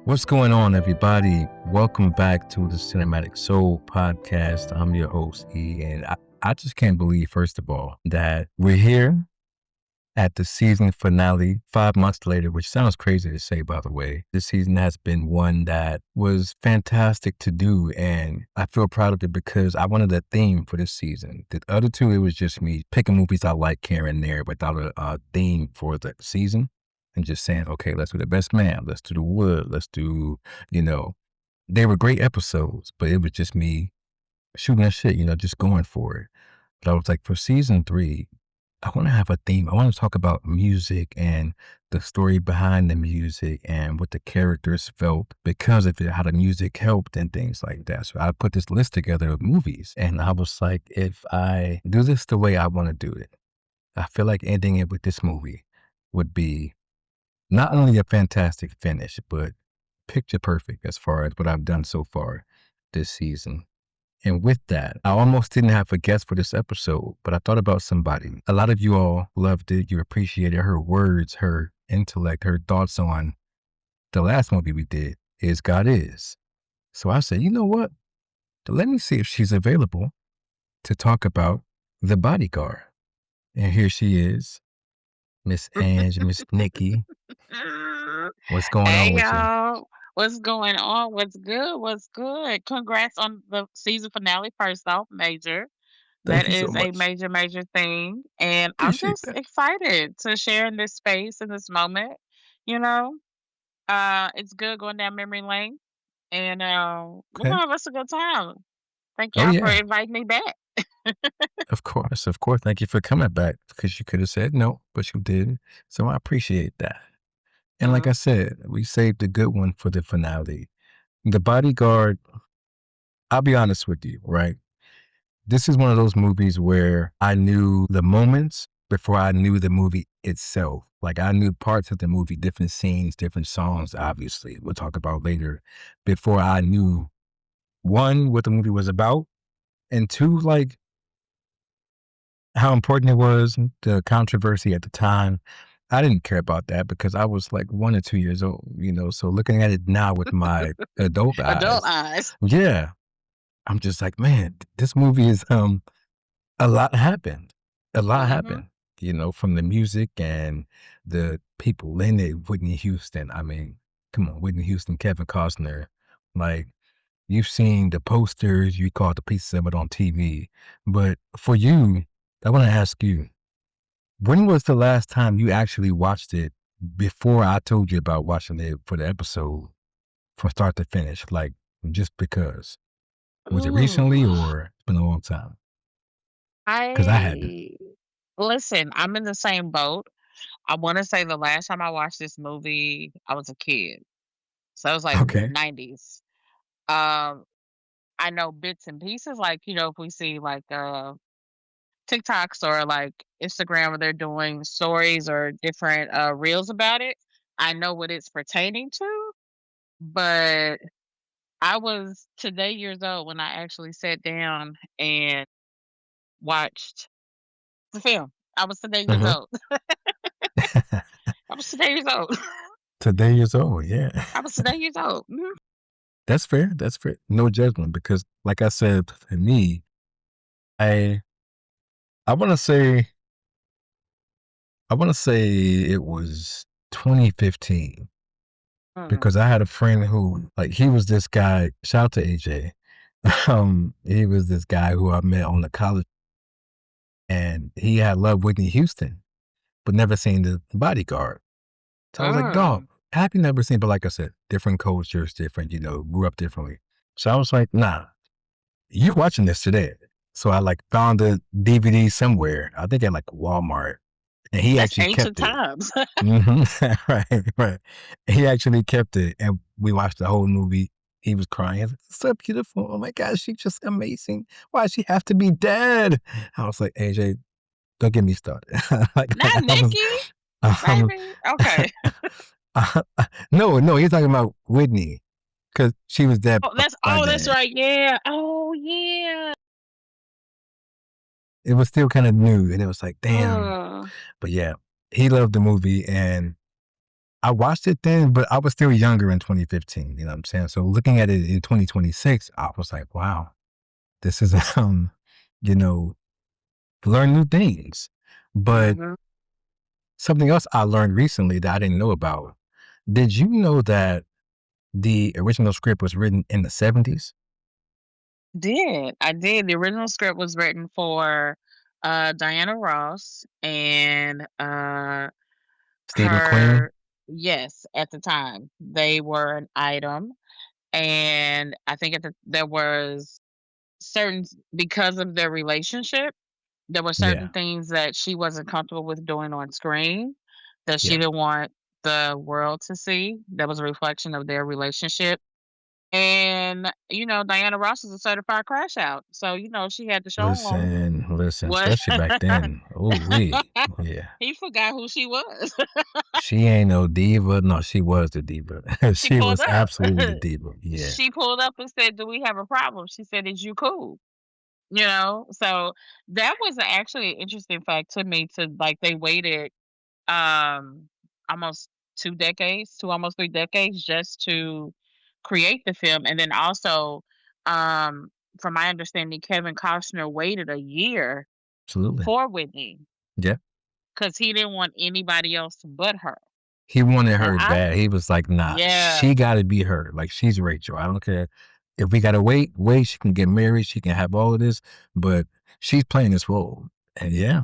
What's going on, everybody? Welcome back to the Cinematic Soul Podcast. I'm your host, E, and I just can't believe, first of all, that we're here at the season finale 5 months later, which sounds crazy to say, by the way. This season has been one that was fantastic to do, and I feel proud of it because I wanted a theme for this season. The other two, it was just me picking movies I like here and there without a theme for the season. And just saying, okay, let's do The Best Man, let's do The Wood, let's do, they were great episodes, but it was just me shooting that shit, just going for it. But I was like, for season 3, I want to have a theme. I want to talk about music and the story behind the music and what the characters felt because of it, how the music helped and things like that. So I put this list together of movies, and I was like, if I do this the way I want to do it, I feel like ending it with this movie would be not only a fantastic finish, but picture perfect as far as what I've done so far this season. And with that, I almost didn't have a guest for this episode, but I thought about somebody. A lot of you all loved it. You appreciated her words, her intellect, her thoughts on the last movie we did, Is God Is. So I said, you know what? Let me see if she's available to talk about The Bodyguard. And here she is, Miss Ange, Miss Nikki. What's going Hey on with you? y'all. What's going on? What's good? What's good? Congrats on the season finale, first off, major. That Thank you so is a much. major, major thing. And I'm Appreciate just that. excited to share in this space in this moment. You know, it's good going down memory lane. And we're Okay. gonna have us a good time. Thank Oh, y'all for yeah. inviting me back. Of course. Of course. Thank you for coming back because you could have said no, but you did. So I appreciate that. And like Mhm. I said, we saved a good one for the finale. The Bodyguard, I'll be honest with you, right? This is one of those movies where I knew the moments before I knew the movie itself. Like I knew parts of the movie, different scenes, different songs, obviously, we'll talk about later, before I knew one, what the movie was about, and two, like how important it was, the controversy at the time. I didn't care about that because I was like 1 or 2 years old, so looking at it now with my adult Adult eyes, eyes. yeah, I'm just like, "Man, this movie is, a lot happened. A lot Hmm. happened, from the music and the people in it, Whitney Houston. I mean, come on, Whitney Houston, Kevin Costner, like, you've seen the posters, you caught the pieces of it on TV, but for you, I wanna ask you, when was the last time you actually watched it before I told you about watching it for the episode from start to finish? Like, just because. Was it Ooh. recently or it's been a long time? Because I hadn't. I listen, I'm in the same boat. I wanna say the last time I watched this movie, I was a kid. So it was like Okay. 90s. Um, I know bits and pieces, like, if we see like TikToks or like Instagram where they're doing stories or different reels about it, I know what it's pertaining to. But I was today years old when I actually sat down and watched the film. I was today years Mhm. old. I was today years old. Today years old, yeah. I was today years old. Mhm. That's fair, that's fair. No judgment because like I said, for me, I I wanna say it was 2015 Mm. because I had a friend who, like, he was this guy, shout out to AJ. He was this guy who I met on the college, and he had loved Whitney Houston, but never seen The Bodyguard. So I was like, "Dog, Mm. have you never seen," but like I said, different cultures, different, grew up differently. So I was like, "Nah, you watching this today." So I, like, found the DVD somewhere, I think at, like, Walmart, and he That's actually ancient kept it. times. Mhm. Right, right. He actually kept it, and we watched the whole movie. He was crying. He's like, "So beautiful. Oh my gosh, she's just amazing. Why does she have to be dead?" I was like, "AJ, don't get me started." Like, Not I was, Nikki, um, baby. Okay. no, no, he's talking about Whitney because she was dead by That's then. right. Yeah. Oh yeah. It was still kinda new, and it was like, "Damn." Uh, But yeah, he loved the movie, and I watched it then, but I was still younger in 2015. You know what I'm saying? So looking at it in 2026, I was like, wow, this is you know, learn new things. But Mhm. something else I learned recently that I didn't know about. Did you know that the original script was written in the 70s? I did. The original script was written for, Diana Ross and, Steve McQueen? her yes, at the time, they were an item, and I think there was because of their relationship, there were certain Yeah, things that she wasn't comfortable with doing on screen, that she yeah. didn't want the world to see. That was a reflection of their relationship. And, Diana Ross is a certified crash out. So, she had to show him Listen, what especially back then. Oh, we, yeah. he forgot who she was. She ain't no diva. No, she was the diva. She She pulled was up. absolutely the diva. Yeah, She pulled up and said, "Do we have a problem?" She said, "Is you cool?" So that was actually an interesting fact to me to like they waited um almost 2 decades, 3 decades just to create the film. And then also, um, from my understanding, Kevin Costner waited a year absolutely. for Whitney Yeah. because he didn't want anybody else but her. He wanted And her I bad. He was like, nah, yeah, she got to be her. Like, she's Rachel. I don't care. If we got to wait, she can get married. She can have all of this, but she's playing this role. And yeah,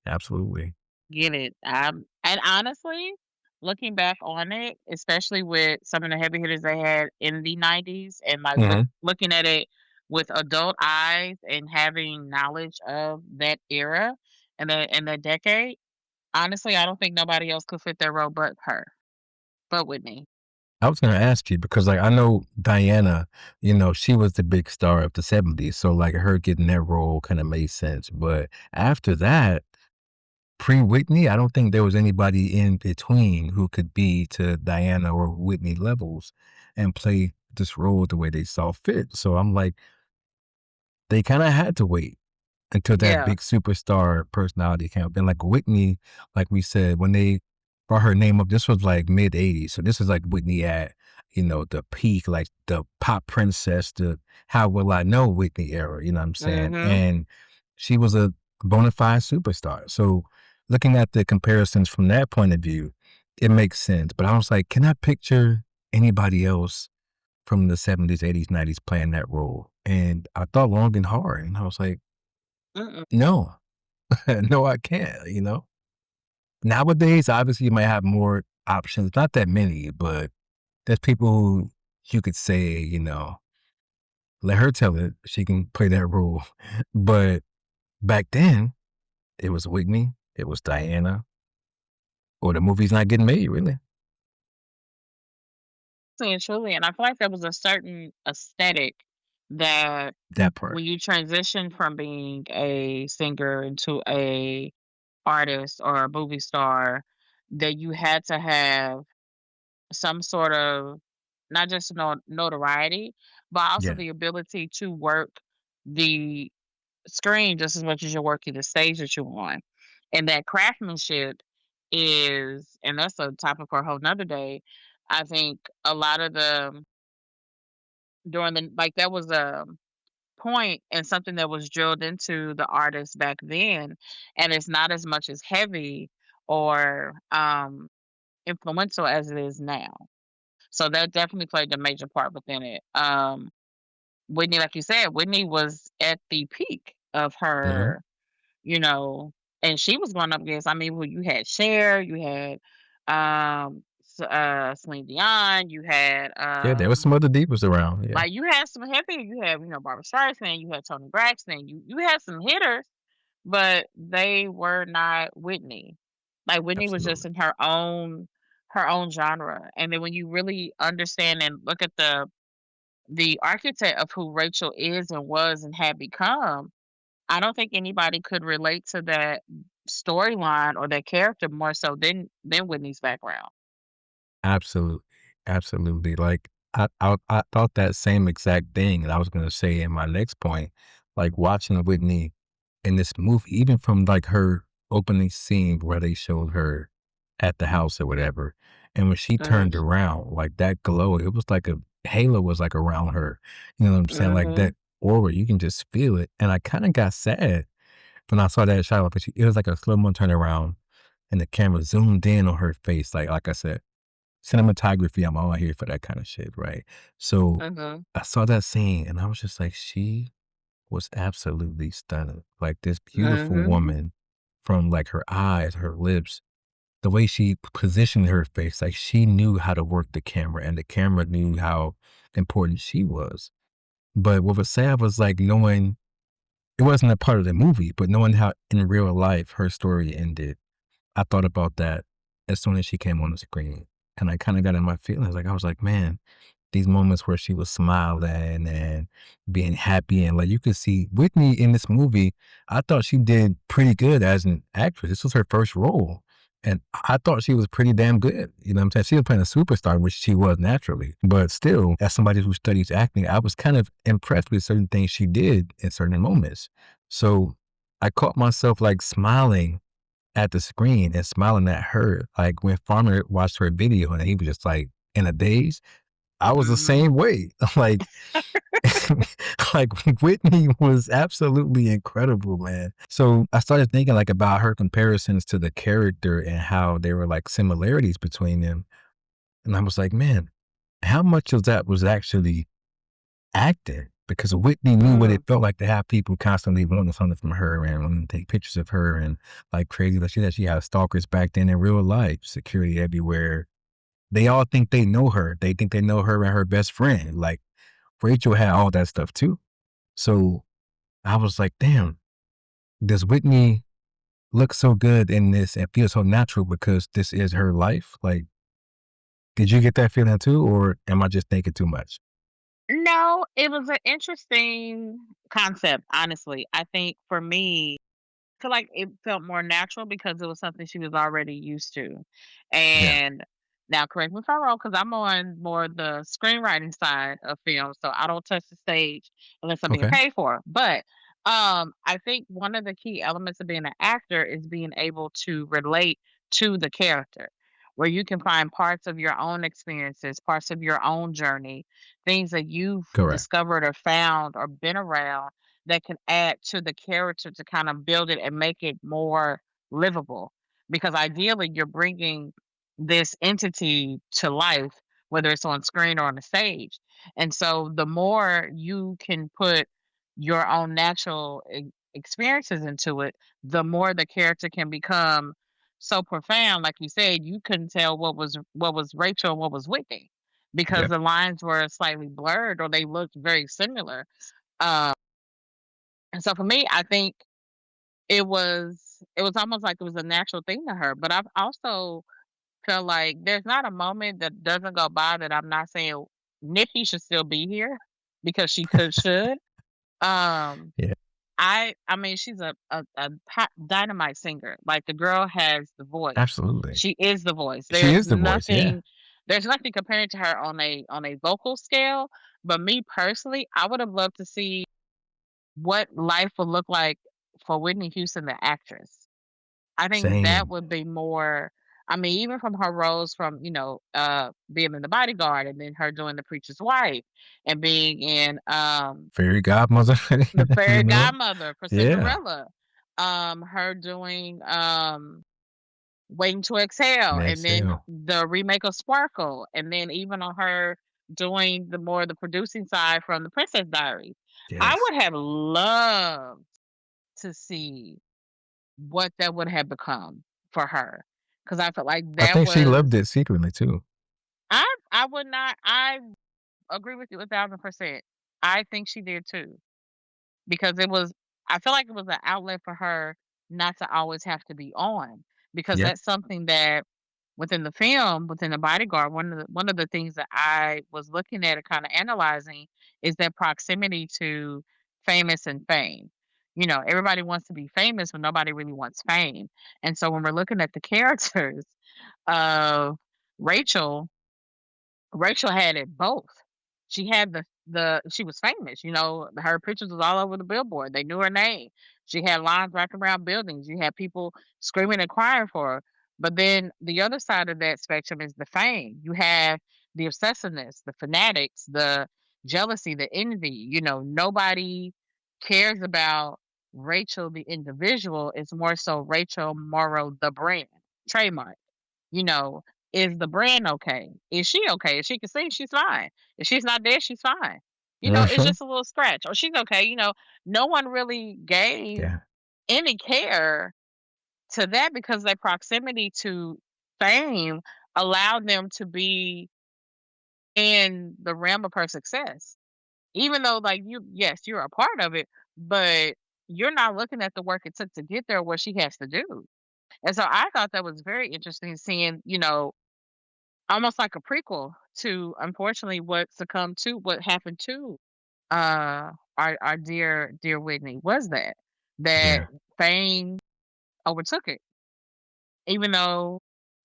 absolutely. get it. And honestly, looking back on it, especially with some of the heavy hitters they had in the 90s and like Hmm. looking at it with adult eyes and having knowledge of that era and that decade, honestly, I don't think nobody else could fit that role but her, but Whitney. I was going to ask you because, like, I know Diana, she was the big star of the 70s. So, like, her getting that role kind of made sense. But after that, pre Whitney, I don't think there was anybody in between who could be to Diana or Whitney levels and play this role the way they saw fit. So I'm like, they kind of had to wait until that Yeah. big superstar personality came up. And like Whitney, like we said, when they brought her name up, this was like mid 80s. So this is like Whitney at, the peak, like the pop princess, the how will I know Whitney era, you know what I'm saying? Mhm. And she was a bona fide superstar. So looking at the comparisons from that point of view, it makes sense. But I was like, can I picture anybody else from the 70s, 80s, 90s playing that role? And I thought long and hard. And I was like, Mm-mm. no, no, I can't. Nowadays, obviously, you might have more options. Not that many, but there's people who you could say, let her tell it. She can play that role. But back then, it was Whitney, it was Diana, or the movie's not getting made, really. And truly, and I feel like there was a certain aesthetic that That part. when you transition from being a singer into a artist or a movie star, that you had to have some sort of not just notoriety, but also Yeah, the ability to work the screen just as much as you're working the stage that you're on. And that craftsmanship is, and that's a topic for a whole nother day. I think a lot of the during the like that was a point and something that was drilled into the artists back then, and it's not as much as heavy or influential as it is now. So that definitely played a major part within it. Whitney, like you said, Whitney was at the peak of mhm. her, you know, and she was going up against. I mean, well, you had Cher, you had Celine Dion, you had Yeah, there was some other divas around, yeah, like you had some heavy, you had Barbara Streisand, you had Tony Braxton, you had some hitters, but they were not Whitney. Like Whitney was just absolutely. in her own genre. And then when you really understand and look at the architect of who Rachel is and was and had become, I don't think anybody could relate to that storyline or that character more so than Whitney's background. Absolutely, absolutely. Like I thought that same exact thing, and I was gonna say in my next point, like watching Whitney in this movie, even from like her opening scene where they showed her at the house or whatever, And when she turned Mhm. around, like that glow, it was like a halo was like around her. You know what I'm saying? Like Mhm. that aura, you can just feel it. And I kind of got sad when I saw that shot, but it was like a slow mo turnaround, and the camera zoomed in on her face. Like I said, cinematography, I'm all here for that kind of shit, right? So Mhm. I saw that scene, and I was just like, she was absolutely stunning. Like this beautiful Mhm. woman, from like her eyes, her lips, the way she positioned her face, like she knew how to work the camera, and the camera knew how important she was. But what was sad was like knowing it wasn't a part of the movie, but knowing how in real life her story ended. I thought about that as soon as she came on the screen, and I kinda got in my feelings, like, I was like, "Man," these moments where she was smiling and being happy, and, like, you could see Whitney in this movie, I thought she did pretty good as an actress. This was her first role, and I thought she was pretty damn good, you know what I'm saying? She was playing a superstar, which she was naturally, but still, as somebody who studies acting, I was kind of impressed with certain things she did in certain moments. So, I caught myself, like, smiling at the screen and smiling at her. Like when Farmer watched her video and he was just like in a daze, I was the Mhm. same way. Like, like Whitney was absolutely incredible, man. So I started thinking like about her comparisons to the character and how there were like similarities between them. And I was like, man, how much of that was actually acting? Because Whitney knew what it Mm. felt like to have people constantly wanting something from her and wanting to take pictures of her and like crazy. Like she said, she had stalkers back then in real life, security everywhere. They all think they know her. They think they know her and her best friend. Like Rachel had all that stuff too. So I was like, damn, does Whitney look so good in this and feel so natural because this is her life? Like, did you get that feeling too, or am I just thinking too much? No, it was an interesting concept, honestly. I think for me, feel like it felt more natural because it was something she was already used to. Yeah. And now correct me if I'm wrong, because I'm on more the screenwriting side of film, so I don't touch the stage unless I'm being Okay. paid for. But I think one of the key elements of being an actor is being able to relate to the character, where you can find parts of your own experiences, parts of your own journey, things that you've Correct. discovered or found or been around that can add to the character to kind of build it and make it more livable. Because ideally, you're bringing this entity to life, whether it's on screen or on the stage. And so, the more you can put your own natural experiences into it, the more the character can become so profound. Like you said, you couldn't tell what was Rachel and what was Whitney because Yep. the lines were slightly blurred or they looked very similar. Um, and so for me, I think it was almost like it was a natural thing to her, but I've also felt like there's not a moment that doesn't go by that I'm not saying Nikki should still be here because she could should. Um, Yeah. I mean, she's a dynamite singer. Like the girl has the voice. Absolutely. She is the voice. She is the voice. Yeah. There's nothing comparing to her on a vocal scale. But me personally, I would have loved to see what life would look like for Whitney Houston, the actress. I think that Same. would be more. I mean, even from her roles from, being in The Bodyguard and then her doing The Preacher's Wife and being in, Fairy godmother, The you Fairy know? Godmother for Yeah. Cinderella, her doing, Waiting to Exhale, and Next then sale. the remake of Sparkle, and then even on her doing the producing side from The Princess Diaries. I Yes. would have loved to see what that would have become for her, because I felt like I that think she was loved it secretly too. I would not I agree with you 1,000%. I think she did too, because I feel like it was an outlet for her not to always have to be on, because Yep. that's something that within the film, within The Bodyguard, one of the things that I was looking at and kinda analyzing is that proximity to famous and fame. You know, everybody wants to be famous, but nobody really wants fame, and so when we're looking at the characters of Rachel, Rachel had it both. She had the she was famous, her pictures was all over the billboard. They knew her name. She had lines wrapped around buildings. You had people screaming and crying for her. But then the other side of that spectrum is the fame. You have the obsessiveness, the fanatics, the jealousy, the envy. Nobody cares about Rachel, the individual. It's more so Rachel Morrow, the brand, trademark. You know, is the brand okay? Is she okay? If she can sing, she's fine. If she's not there, she's fine. It's Mhm. just a little scratch, or she's okay. No one really gave Yeah. any care to that because their proximity to fame allowed them to be in the realm of her success. Even though, like, yes, you're a part of it, but you're not looking at the work it took to get there, what she has to do. And so I thought that was very interesting seeing, almost like a prequel to, unfortunately, what happened to our dear Whitney, was that Yeah. fame overtook it. Even though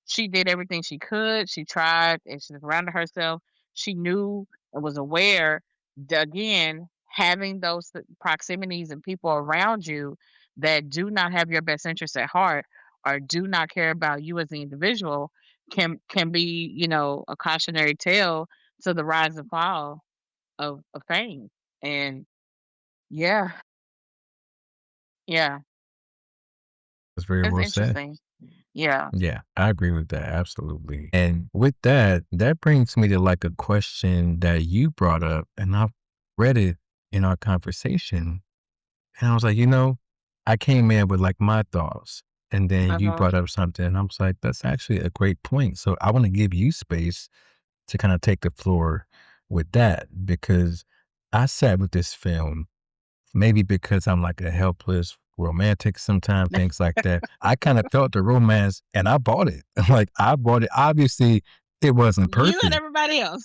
she did everything she could, she tried and she surrounded herself. She knew and was aware that, again, having those proximities and people around you that do not have your best interests at heart or do not care about you as an individual can be, a cautionary tale to the rise and fall of fame. And yeah, yeah, That's very it's well said. interesting. Yeah. Yeah, I agree with that. Absolutely. And with that, that brings me to like a question that you brought up, and I read it in our conversation. And I was like, I came in with like my thoughts. And then you Uh-huh. brought up something, and I was like, that's actually a great point. So I want to give you space to kind of take the floor with that because I sat with this film. Maybe because I'm like a helpless romantic sometimes, things like that. I kinda felt the romance and I bought it. Like, I bought it. Obviously, it wasn't You and perfect. everybody else.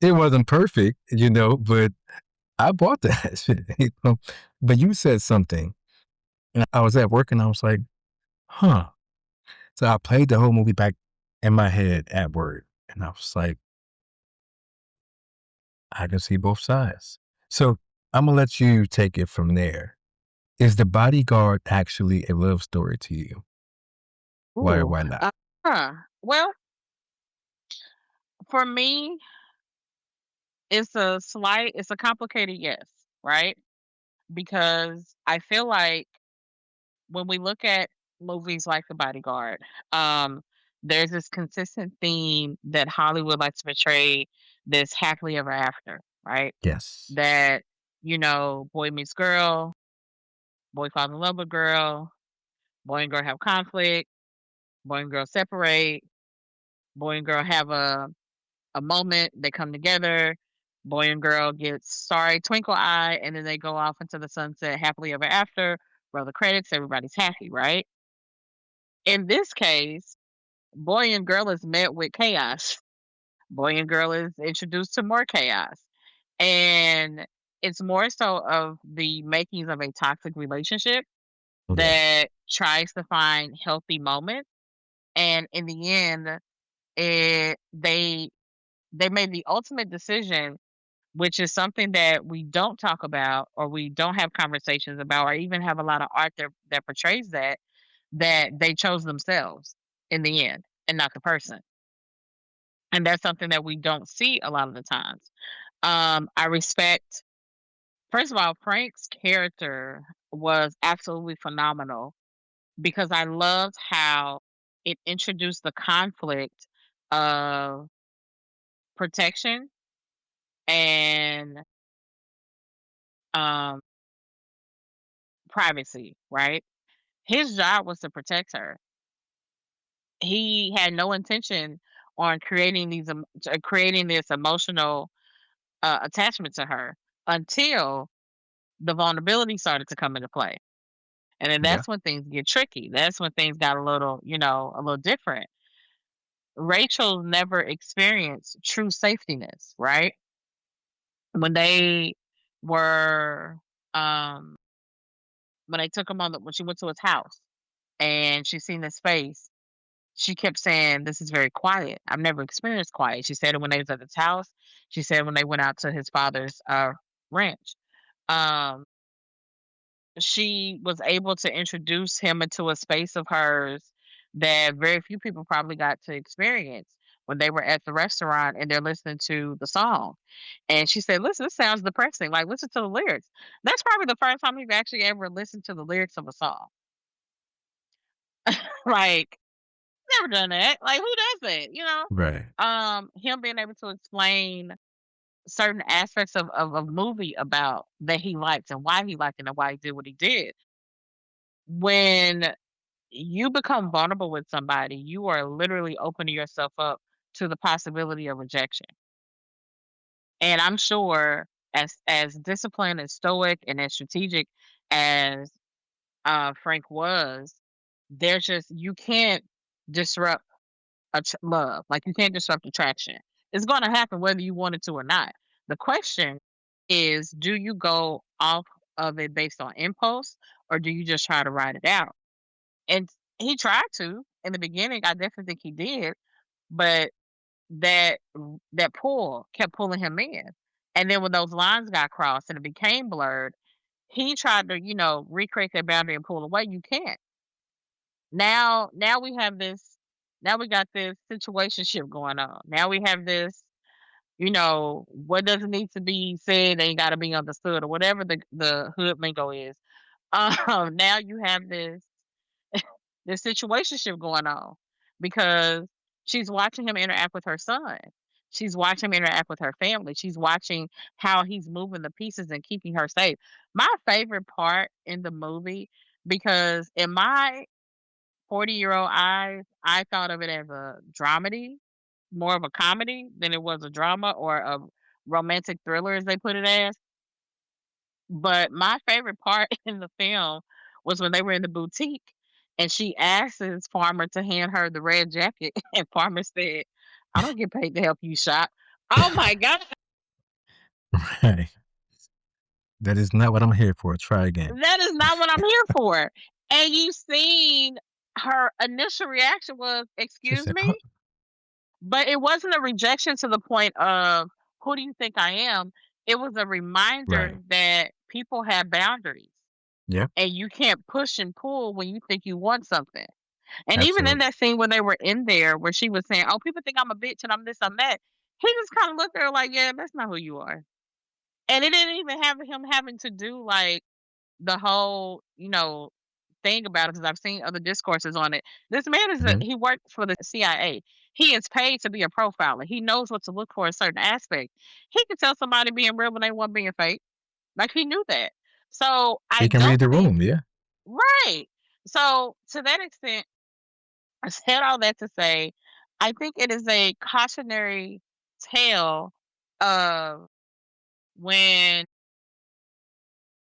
It wasn't perfect, but I bought that shit, But you said something, and I was at work and I was like, "Huh." So I played the whole movie back in my head at work, and I was like, "I can see both sides." So, Imma let you take it from there. Is The Bodyguard actually a love story to you? Why or Ooh, why not? huh. Well, for me, it's a complicated yes, right? Because I feel like when we look at movies like The Bodyguard, um, there's this consistent theme that Hollywood likes to portray, this happily ever after, right? Yes. That, boy meets girl, boy falls in love with girl, boy and girl have conflict, boy and girl separate, boy and girl have a moment, they come together, boy and girl gets sorry, twinkle eye, and then they go off into the sunset happily ever after, roll the credits, everybody's happy, right? In this case, boy and girl is met with chaos. Boy and girl is introduced to more chaos. And it's more so of the makings of a toxic relationship Yes. that tries to find healthy moments. And in the end, they made the ultimate decision, which is something that we don't talk about or we don't have conversations about or even have a lot of art that portrays that they chose themselves in the end and not the person. And that's something that we don't see a lot of the times. I respect, first of all, Frank's character was absolutely phenomenal because I loved how it introduced the conflict of protection and um, privacy, right? His job was to protect her. He had no intention on creating this emotional attachment to her until the vulnerability started to come into play. And then Yeah. that's when things get tricky. That's when things got a little different. Rachel never experienced true safetiness, right? When they were um when they took him when she went to his house and she seen his face, she kept saying, "This is very quiet. I've never experienced quiet." She said it when they was at his house. She said when they went out to his father's ranch. Um, she was able to introduce him into a space of hers that very few people probably got to experience when they were at the restaurant and they're listening to the song. And she said, "Listen, this sounds depressing. Like, listen to the lyrics." That's probably the first time you've actually ever listened to the lyrics of a song. Like, never done that. Like, who does that? Right. Him being able to explain certain aspects of a movie about that he liked and why he liked it and why he did what he did. When you become vulnerable with somebody, you are literally opening yourself up to the possibility of rejection. And I'm sure as disciplined and stoic and as strategic as Frank was, there's just you can't disrupt love. Like you can't disrupt attraction. It's going to happen whether you want it to or not. The question is, do you go off of it based on impulse or do you just try to ride it out? And he tried to in the beginning. I definitely think he did, but that pull kept pulling him in. And then when those lines got crossed and it became blurred, he tried to, recreate that boundary and pull away. You can't. Now we have this. Now we got this situationship going on. Now we have this. What doesn't need to be said ain't got to be understood, or whatever the hood lingo is. Now you have this situationship going on because she's watching him interact with her son. She's watching him interact with her family. She's watching how he's moving the pieces and keeping her safe. My favorite part in the movie, because in my 40-year-old eyes, I thought of it as a dramedy, more of a comedy than it was a drama or a romantic thriller, as they put it as. But my favorite part in the film was when they were in the boutique and she asks Farmer to hand her the red jacket, and Farmer said, "I don't get paid to help you shop." Oh my god, Right. That is not what I'm here for. Try again. that is not what I'm here for. And you seen her initial reaction was, She "Excuse said, "Huh." me?" But it wasn't a rejection to the point of, "Who do you think I am?" It was a reminder Right. that people have boundaries Yeah. and you can't push and pull when you think you want something. And even in Absolutely. that scene when they were in there where she was saying, "Oh, people think I'm a bitch and I'm this, I'm that," he just kind of looked at her like, "Yeah, that's not who you are." And it didn't even have him having to do like the whole, thing about it because I've seen other discourses on it. This man Mhm. he worked for the CIA. He is paid to be a profiler. He knows what to look for in certain aspects. He can tell somebody being real when they want being fake. Like he knew that. So I He can read don't the think room. Yeah. right. So to that extent, I said all that to say, I think it is a cautionary tale of when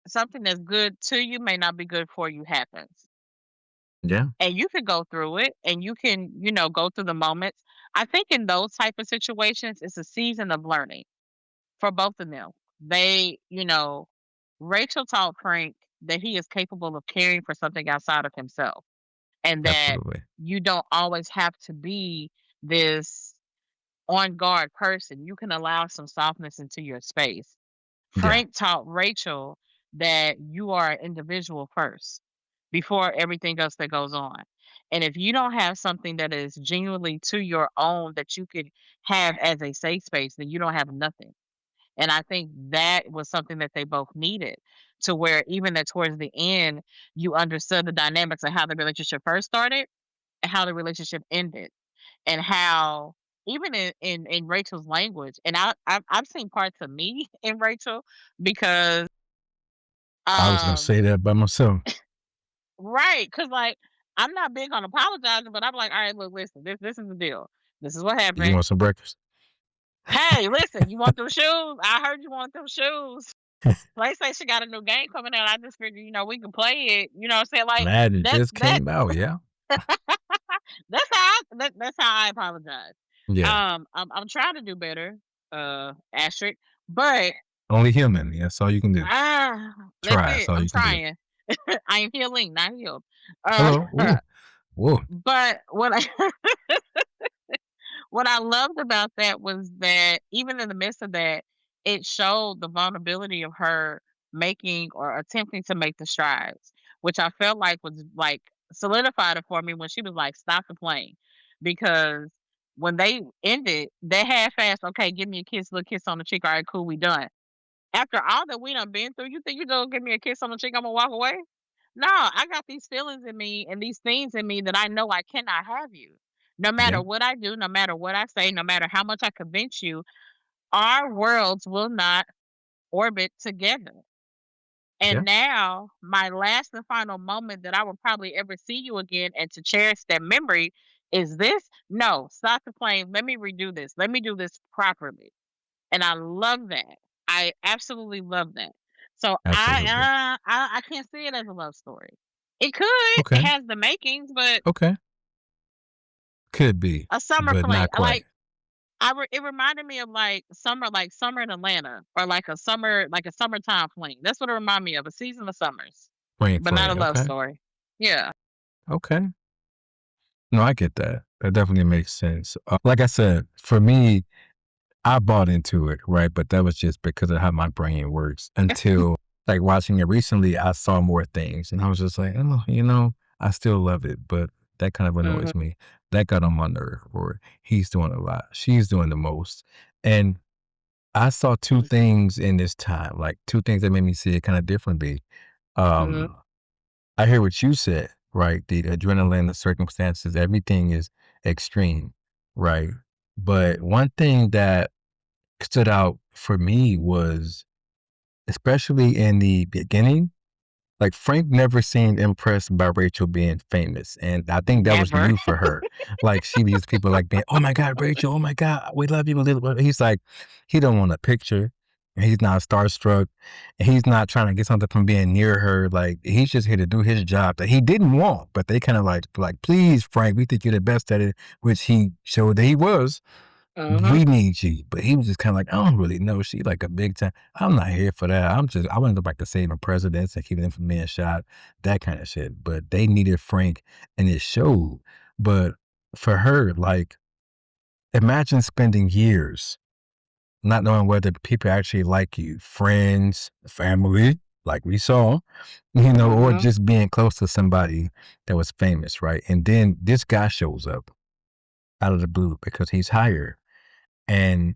something that's good to you may not be good for you happens. Yeah. And you can go through it and you can, go through the moments. I think in those type of situations, it's a season of learning for both of them. They, Rachel taught Frank that he is capable of caring for something outside of himself and that Absolutely. you don't always have to be this on guard person. You can allow some softness into your space. Yeah. Frank taught Rachel that you are an individual first before everything else that goes on. And if you don't have something that is genuinely to your own that you could have as a safe space, then you don't have nothing. And I think that was something that they both needed to where even that towards the end, you understood the dynamics of how the relationship first started and how the relationship ended and how even in Rachel's language, and I've seen parts of me in Rachel because I was gonna um say that by myself. right, because like I'm not big on apologizing, but I'm like, all right, look, listen, this is the deal. This is what You happened. want some breakfast? Hey, listen, you want them shoes? I heard you want them shoes. PlayStation got a new game coming out. I just figured, we can play it. You know what I'm saying? Like Madden that's just that came out. Yeah. that's how I apologize. Yeah. I'm trying to do better, asterisk, but Only human. Yeah, that's all you can do. that's Try. That's it. all I'm you can do. trying. I am healing, not healed. Uh, Hello. Ooh. Whoa. but what I loved about that was that even in the midst of that, it showed the vulnerability of her making or attempting to make the strides, which I felt like was like solidified it for me when she was like, "Stop the plane," because when they ended, they half-assed, "Okay, give me a kiss, little kiss on the cheek. All right, cool, we done." After all that we done been through, you think you gonna give me a kiss on the cheek, Imma walk away? No, I got these feelings in me and these things in me that I know I cannot have you. No matter Yeah. what I do, no matter what I say, no matter how much I convince you, our worlds will not orbit together. Yeah. And now, my last and final moment that I will probably ever see you again and to cherish that memory is this. No, stop the plane. Let me redo this. Let me do this properly. And I love that. I absolutely love that. So Absolutely. I can't see it as a love story. It could. It Okay. has the makings, but Okay. Could be, a summer but fling. not quite. It reminded me of like summer in Atlanta or like a summertime fling. That's what it reminded me of, a season of summers, Plain but not a flame. love Okay. story. Yeah. Okay. No, I get that. That definitely makes sense. Like I said, for me, I bought into it, right? But that was just because of how my brain works. Until like watching it recently, I saw more things, and I was just like, oh, I still love it, but that kind of Mhm, annoys me. That got on my nerve. Or he's doing a lot, she's doing the most, and I saw two mhm, things in this time, like two things that made me see it kind of differently. mhm, Um, I hear what you said, right? The adrenaline, the circumstances, everything is extreme, right? But one thing that stood out for me was, especially in the beginning, like Frank never seemed impressed by Rachel being famous. And I think that was never. new for her. Like she used people like being, oh my God, Rachel, oh my God, we love you a little bit. He's like, he don't want a picture. And he's not starstruck. And he's not trying to get something from being near her. Like he's just here to do his job that he didn't want. But they kind of like, please, Frank, we think you're the best at it, which he showed that he was. Mhm, We need you. But he was just kind of like, I don't really know. She like a big time. I'm not here for that. I want to go back to saving presidents and keeping them from being shot, that kind of shit. But they needed Frank and it showed. But for her, like, imagine spending years not knowing whether people actually like you, friends, family, like we saw, or mhm. just being close to somebody that was famous, right? And then this guy shows up out of the blue because he's hired. And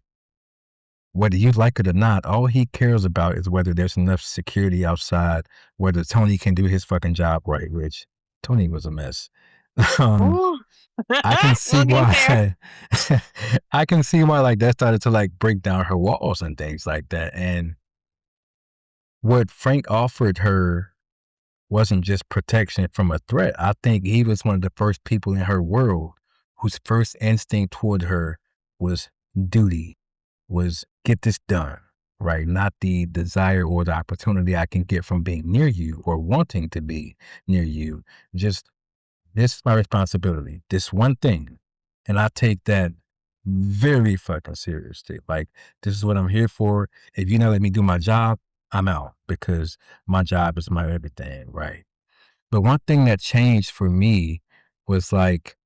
whether you like it or not, all he cares about is whether there's enough security outside, whether Tony can do his fucking job right, which Tony was a mess. Um, Ooh. I can see We'll get there. why I can see why like that started to like break down her walls and things like that. And what Frank offered her wasn't just protection from a threat. I think he was one of the first people in her world whose first instinct toward her was duty, was get this done, right? Not the desire or the opportunity I can get from being near you or wanting to be near you. Just this is my responsibility, this one thing. And I take that very fucking seriously. Like, this is what I'm here for. If you not let me do my job, I'm out because my job is my everything, right? But one thing that changed for me was like,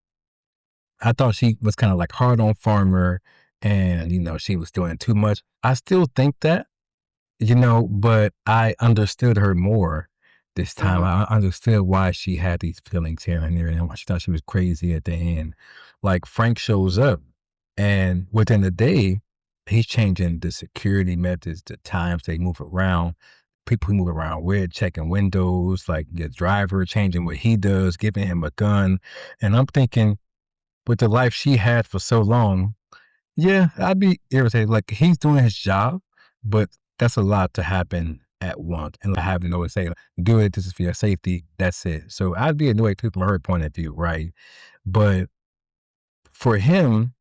I thought she was kind of like hard on Farmer and, she was doing too much. I still think that, but I understood her more this time. Mhm. I understood why she had these feelings here and there and why she thought she was crazy at the end. Like Frank shows up and within a day, he's changing the security methods, the times they move around, people who move around with, checking windows, like the driver changing what he does, giving him a gun. And I'm thinking, with the life she had for so long, yeah, I'd be irritated. Like he's doing his job, but that's a lot to happen at once. And I have to know and say, do it, this is for your safety. That's it. So I'd be annoyed too from her point of view, right? But for him,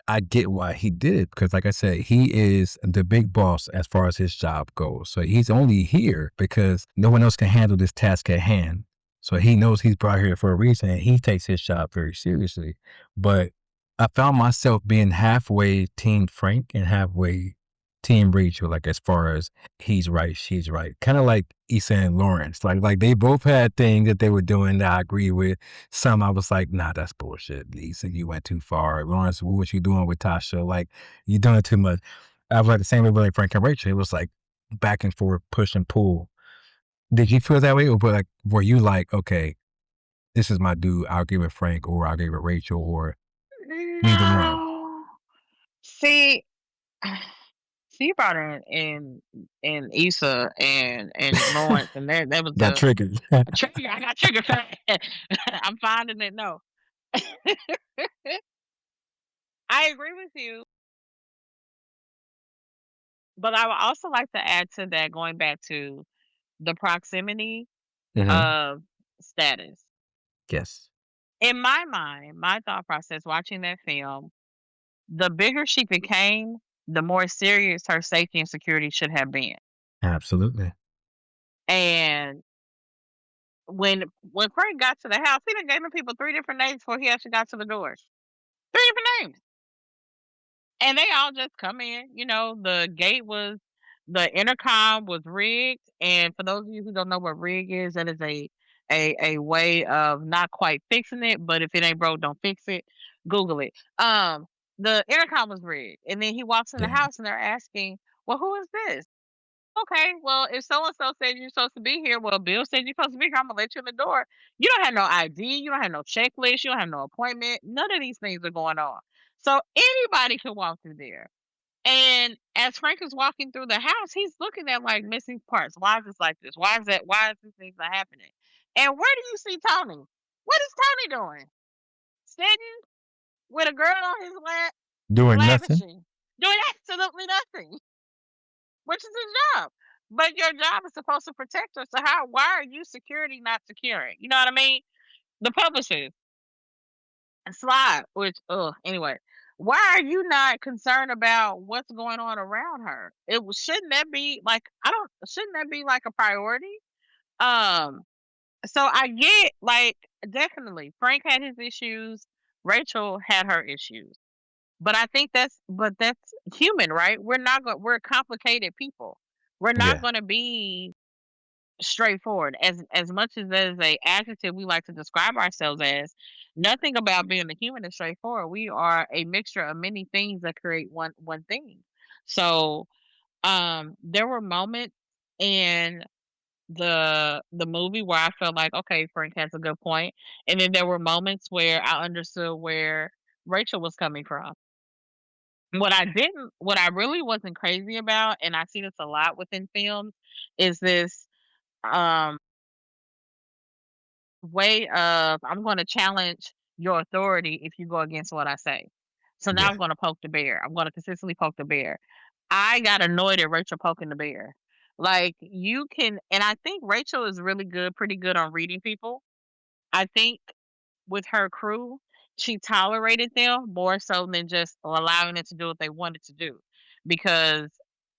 I get why he did it because, like I said, he is the big boss as far as his job goes. So he's only here because no one else can handle this task at hand. So he knows he's brought here for a reason and he takes his job very seriously. But I found myself being halfway Team Frank and halfway Team Rachel, like as far as he's right, she's right. Kind of like Issa and Lawrence. Like they both had things that they were doing that I agree with. Some I was like, nah, that's bullshit. Lisa, you went too far. Lawrence, what you doing with Tasha? Like, you doing too much. I was like the same way with like Frank and Rachel. It was like back and forth, push and pull. Did you feel that way? Or like, were you like, okay, this is my dude. I'll give it Frank or I'll give it Rachel or neither one. No. See, she brought in Issa and Lawrence, and that was Got triggered. a trigger. I got trigger fast. I'm finding it. No, I agree with you, but I would also like to add to that, going back to the proximity Hmm. of status. Yes, In my mind, my thought process watching that film, the bigger she became, the more serious her safety and security should have been. absolutely. And when Frank got to the house, he done gave them people 3 different names before he actually got to the doors. 3 different names. And they all just come in, the intercom was rigged, and for those of you who don't know what rig is, that is a way of not quite fixing it, but if it ain't broke, don't fix it. Google it. The intercom was rigged, and then he walks in the Yeah, house and they're asking, "Well, who is this?" Okay, well, if so and so said you're supposed to be here, well, Bill said you're supposed to be here. I'm gonna let you in the door. You don't have no ID, you don't have no checklist, you don't have no appointment. None of these things are going on. So anybody can walk through there. And as Frank is walking through the house, he's looking at like missing parts. Why is this like this? Why is that? Why is these things not happening? And where do you see Tony? What is Tony doing? Sitting with a girl on his lap, doing nothing. lavishing, doing absolutely nothing, which is his job. But your job is supposed to protect her. So why are you security not securing? You know what I mean? The publishers and Slide, which anyway. Why are you not concerned about what's going on around her? Shouldn't that be like I don't shouldn't that be like a priority? Um so I get like definitely Frank had his issues, Rachel had her issues. But I think that's human, right? We're complicated people. We're not Yeah, gonna be straightforward. As much as there's a adjective we like to describe ourselves as, nothing about being a human is straightforward. We are a mixture of many things that create one thing. So there were moments in the movie where I felt like, okay, Frank has a good point. And then there were moments where I understood where Rachel was coming from. What I really wasn't crazy about, and I see this a lot within films, is this um way of I'm going to challenge your authority if you go against what I say. So now yeah, I'm going to poke the bear. I'm going to consistently poke the bear. I got annoyed at Rachel poking the bear. Like you can, and I think Rachel is really good, pretty good on reading people. I think with her crew, she tolerated them more so than just allowing them to do what they wanted to do. Because,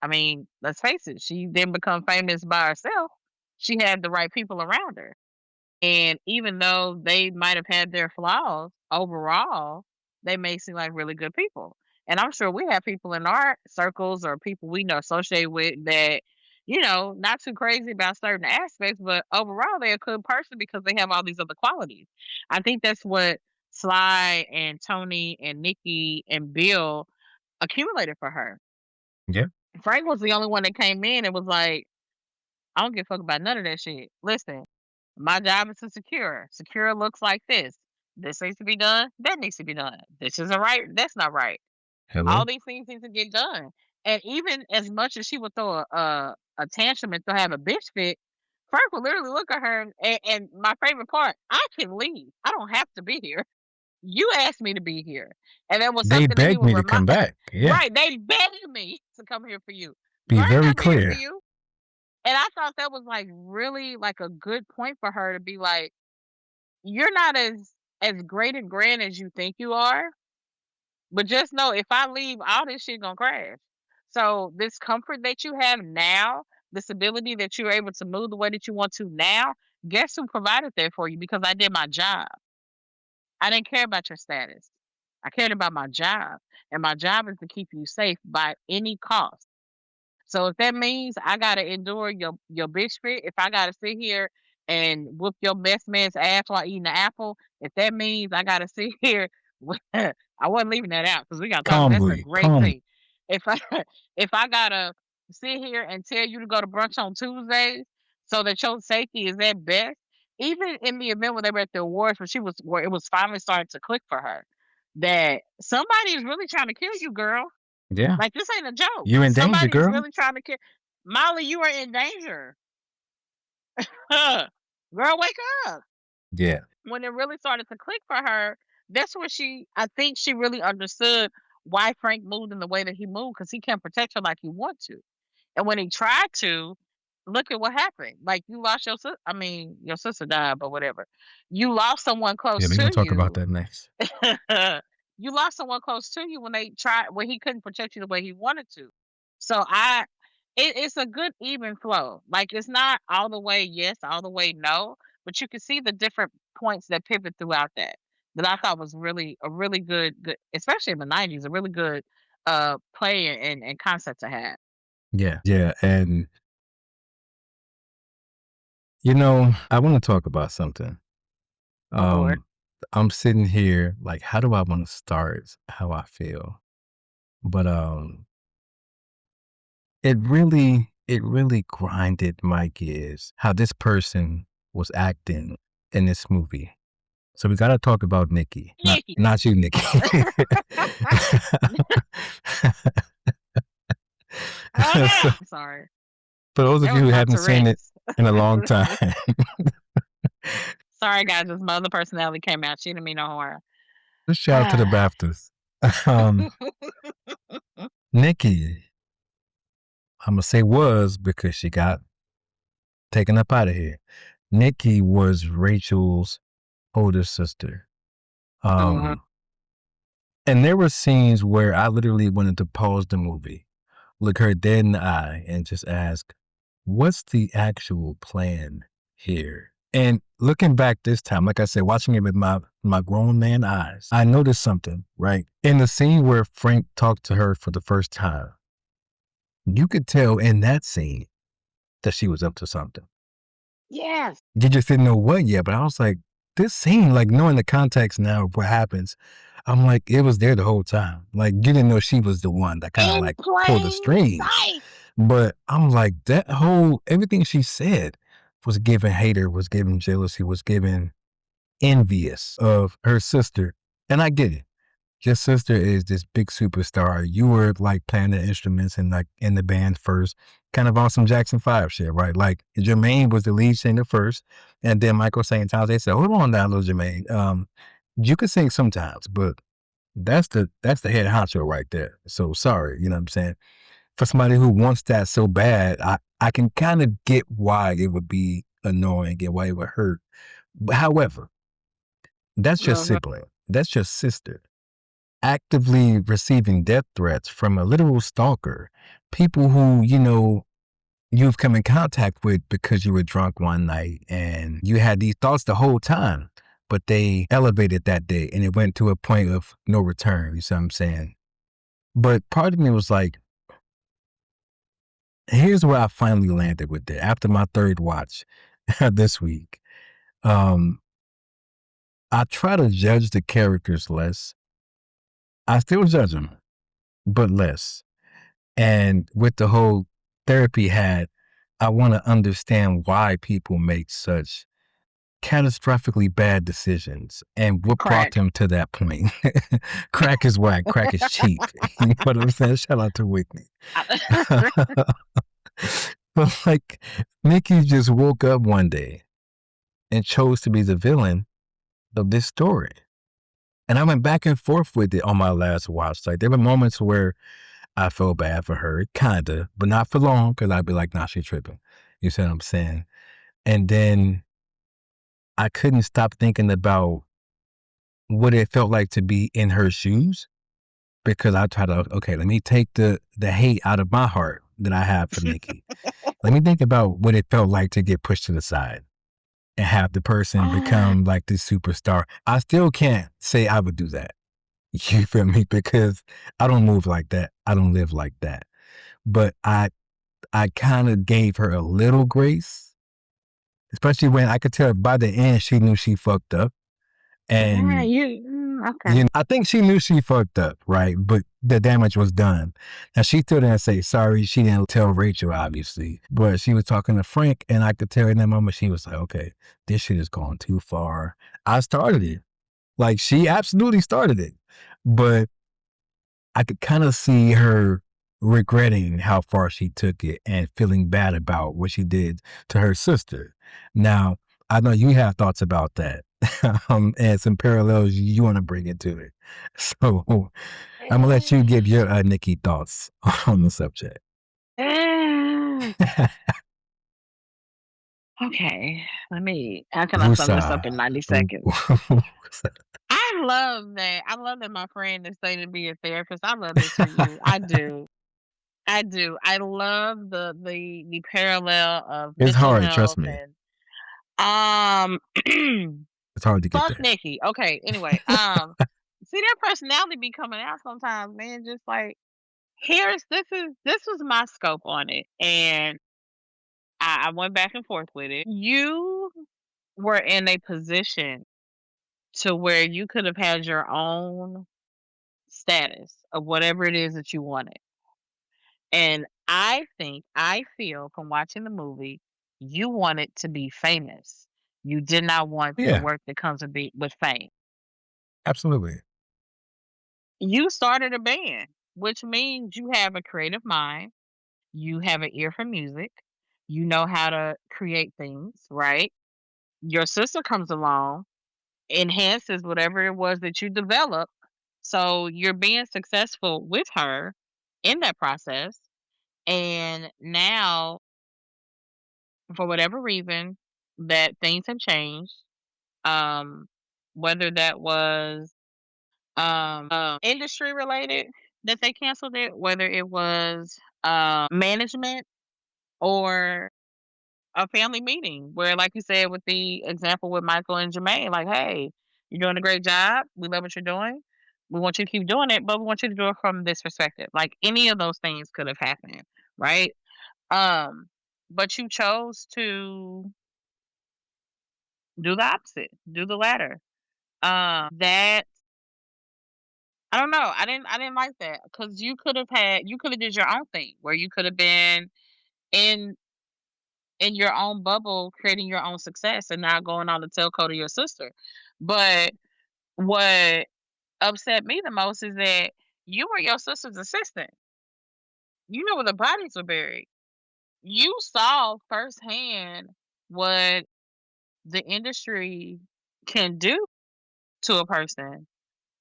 I mean, let's face it, she didn't become famous by herself. She had the right people around her. And even though they might have had their flaws, overall, they may seem like really good people. And I'm sure we have people in our circles or people we know associated with that, not too crazy about certain aspects, but overall they're a good person because they have all these other qualities. I think that's what Sly and Tony and Nikki and Bill accumulated for her. yeah. Frank was the only one that came in and was like, I don't give a fuck about none of that shit. Listen, my job is to secure. Secure looks like this. This needs to be done. That needs to be done. This isn't right. That's not right. All Hello. these things need to get done. And even as much as she would throw a tantrum and to have a bitch fit, Frank would literally look at her and my favorite part, I can leave. I don't have to be here. You asked me to be here. And that was They something that he begged would me to remind come back. Yeah, right. They begged me to come here for you. be Girl, I ain't very gotta be here for clear. you. And I thought that was like really like a good point for her to be like, you're not as great and grand as you think you are, but just know if I leave, all this shit gonna crash. So this comfort that you have now, this ability that you're able to move the way that you want to now, guess who provided that for you? Because I did my job. I didn't care about your status. I cared about my job. And my job is to keep you safe by any cost. So if that means I gotta endure your bitch fit, if I gotta sit here and whoop your best man's ass while eating the apple, if that means I gotta sit here, I wasn't leaving that out because we gotta talk. That's a Calmly, great calmly. thing. If I if I gotta sit here and tell you to go to brunch on Tuesdays so that your safety is at best, even in the event when they were at the awards, where it was finally starting to click for her that somebody is really trying to kill you, girl. Yeah. Like this ain't a joke. You're in danger, Somebody is girl. really trying to kill Molly. You are in danger, girl. Wake up. Yeah. When it really started to click for her, that's when I think she really understood why Frank moved in the way that he moved because he can't protect her like he wants to. And when he tried to, look at what happened. Like you lost your sister. I mean, your sister died, but whatever. You lost someone Yeah, close we're gonna to talk about you. that next. You lost someone close to you when he couldn't protect you the way he wanted to. So it's a good even flow. Like it's not all the way yes, all the way no, but you can see the different points that pivot throughout that I thought was really a really good, especially in the '90s, a really good play and concept to have. Yeah. Yeah. And I want to talk about something. Oh Lord. Um, I'm sitting here like, how do I want to start how I feel? But it really grinded my gears how this person was acting in this movie. So we got to talk about Nikki, not Nikki. not you, Nikki. So, I'm sorry. for those of That you was who my haven't seen it Tourette's. in a long time, Sorry, guys. This mother personality came out. She didn't mean no harm. just shout out to the Baptists. Um, Nikki, I'm gonna say was because she got taken up out of here. Nikki was Rachel's older sister. Mhm. Um, and there were scenes where I literally wanted to pause the movie, look her dead in the eye, and just ask, what's the actual plan here? And looking back this time, like I said, watching it with my grown man eyes, I noticed something, right? In the scene where Frank talked to her for the first time, you could tell in that scene that she was up to something. Yes. You just didn't know what yet, but I was like, this scene, like knowing the context now of what happens, I'm like, it was there the whole time. Like you didn't know she was the one that kind of In like pulled the plain strings. sight. But I'm like, that whole everything she said was giving hater, was giving jealousy, was giving envious of her sister. And I get it. Your sister is this big superstar. You were like playing the instruments and like in the band first, kind of on some Jackson 5 shit, right? Like Jermaine was the lead singer first, and then Michael sang times. They said, hold on down, little Jermaine. You could sing sometimes, but that's the head honcho right there. So sorry, you know what I'm saying? For somebody who wants that so bad, I can kind of get why it would be annoying, get why it would hurt. But however, that's your Mhm. sibling. That's your sister actively receiving death threats from a literal stalker, people who, you've come in contact with because you were drunk one night and you had these thoughts the whole time, but they elevated that day and it went to a point of no return. You see what I'm saying? But part of me was like, here's where I finally landed with it after my third watch this week. Um, I try to judge the characters less. I still judge them, but less. And with the whole therapy hat, I want to understand why people make such catastrophically bad decisions and what brought Crack. them to that point. Crack is whack, crack is cheap. You know what I'm saying? Shout out to Whitney. But like, Nikki just woke up one day and chose to be the villain of this story. And I went back and forth with it on my last watch. Like, there were moments where I felt bad for her, kinda, but not for long, because I'd be like, nah, she tripping. You see what I'm saying? And then I couldn't stop thinking about what it felt like to be in her shoes because I try to, okay, let me take the hate out of my heart that I have for Nikki. Let me think about what it felt like to get pushed to the side and have the person Ah, become like this superstar. I still can't say I would do that. You feel me? Because I don't move like that. I don't live like that. But I kind of gave her a little grace, especially when I could tell by the end she knew she fucked up. yeah, And Okay. I think she knew she fucked up, right? But the damage was done. Now she still didn't say sorry. She didn't tell Rachel, obviously, but she was talking to Frank, and I could tell in that moment she was like, "Okay, this shit is going too far." I started it, like she absolutely started it, but I could kind of see her regretting how far she took it and feeling bad about what she did to her sister. Now, I know you have thoughts about that, and some parallels you want to bring into it. So I'm gonna let you give your Nikki thoughts on the subject. Okay, how can I sum this Wusa. up in 90 seconds? I love that my friend is saying to be a therapist. I love this for you. I do. I do. I love the parallel of It's mental hard, trust health me. and um It's hard to get fuck there. Nikki. Okay, anyway, see their personality be coming out sometimes, man. Just like this was my scope on it. And I went back and forth with it. You were in a position to where you could have had your own status of whatever it is that you wanted. And I feel from watching the movie, you wanted to be famous. You did not want the Yeah, work that comes with fame. absolutely. You started a band, which means you have a creative mind, you have an ear for music, you know how to create things, right? Your sister comes along, enhances whatever it was that you developed. So you're being successful with her in that process. And now, for whatever reason, that things have changed. Um, whether that was industry related that they canceled it, whether it was management or a family meeting where, like you said, with the example with Michael and Jermaine, like, hey, you're doing a great job. We love what you're doing. We want you to keep doing it, but we want you to do it from this perspective. Like any of those things could have happened, right? Um, but you chose to do the opposite, do the latter. That I don't know. I didn't like that because you could have did your own thing where you could have been in in your own bubble, creating your own success and not going on the tailcoat of your sister. But what upset me the most is that you were your sister's assistant. You know where the bodies were buried. You saw firsthand what the industry can do to a person.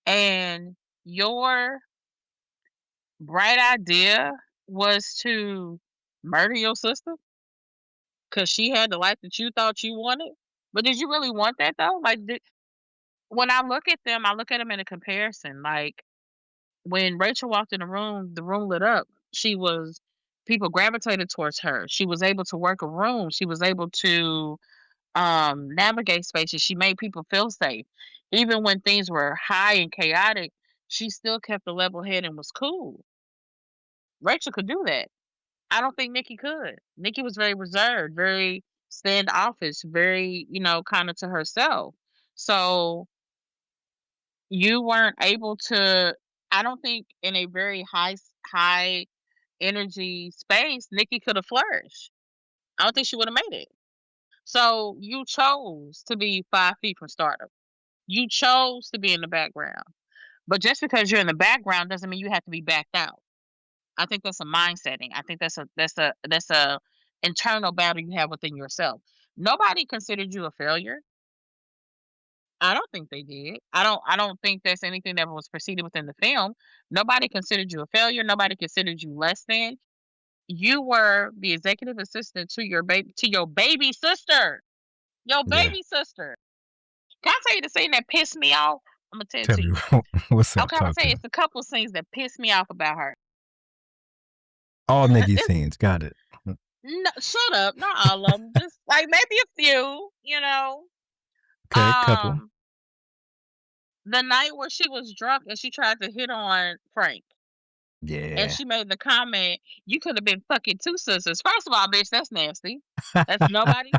And your bright idea was to murder your sister because she had the life that you thought you wanted. But did you really want that though? When I look at them, I look at them in a comparison. Like when Rachel walked in the room lit up. She was People gravitated towards her. She was able to work a room. She was able to navigate spaces. She made people feel safe. Even when things were high and chaotic, she still kept a level head and was cool. Rachel could do that. I don't think Nikki could. Nikki was very reserved, very standoffish, very, kind of to herself. So you weren't able to I don't think in a very high energy space, Nikki could have flourished. I don't think she would have made it. So you chose to be 5 feet from stardom. You chose to be in the background. But just because you're in the background doesn't mean you have to be backed out. I think that's a mind setting. I think that's a internal battle you have within yourself. Nobody considered you a failure. I don't think they did. I don't think that's anything that was preceded within the film. Nobody considered you a failure. Nobody considered you less than. You were the executive assistant to your baby sister. Your Yeah. baby sister. Can I tell you the scene that pissed me off? I'm gonna tell it Tell to me you. what's up. Okay, I'm gonna Talk tell to you me. it's a couple of scenes that pissed me off about her. All Nikki It's scenes. Got it. no, shut up, not all of them. Just like maybe a few, Okay, couple. Um, the night where she was drunk and she tried to hit on Frank. And Yeah. she made the comment, "You could have been fucking two sisters." First of all, bitch, that's nasty. That's nobody.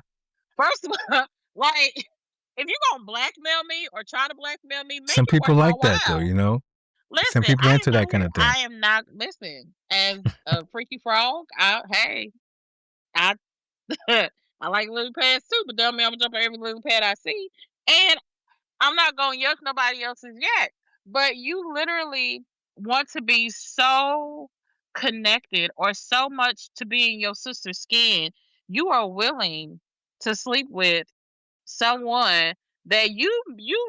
First of all, like if you gonna blackmail me or try to blackmail me, make Some it worth people my like that though, while. you know? Some Listen, people I into that kind of thing. am not listen, as a freaky frog, hey, I I like lily pads too, but don't mean I'm gonna jump on every lily pad I see. And I'm not gonna yuck nobody else's yet. But you literally want to be so connected or so much to be in your sister's skin, you are willing to sleep with someone that you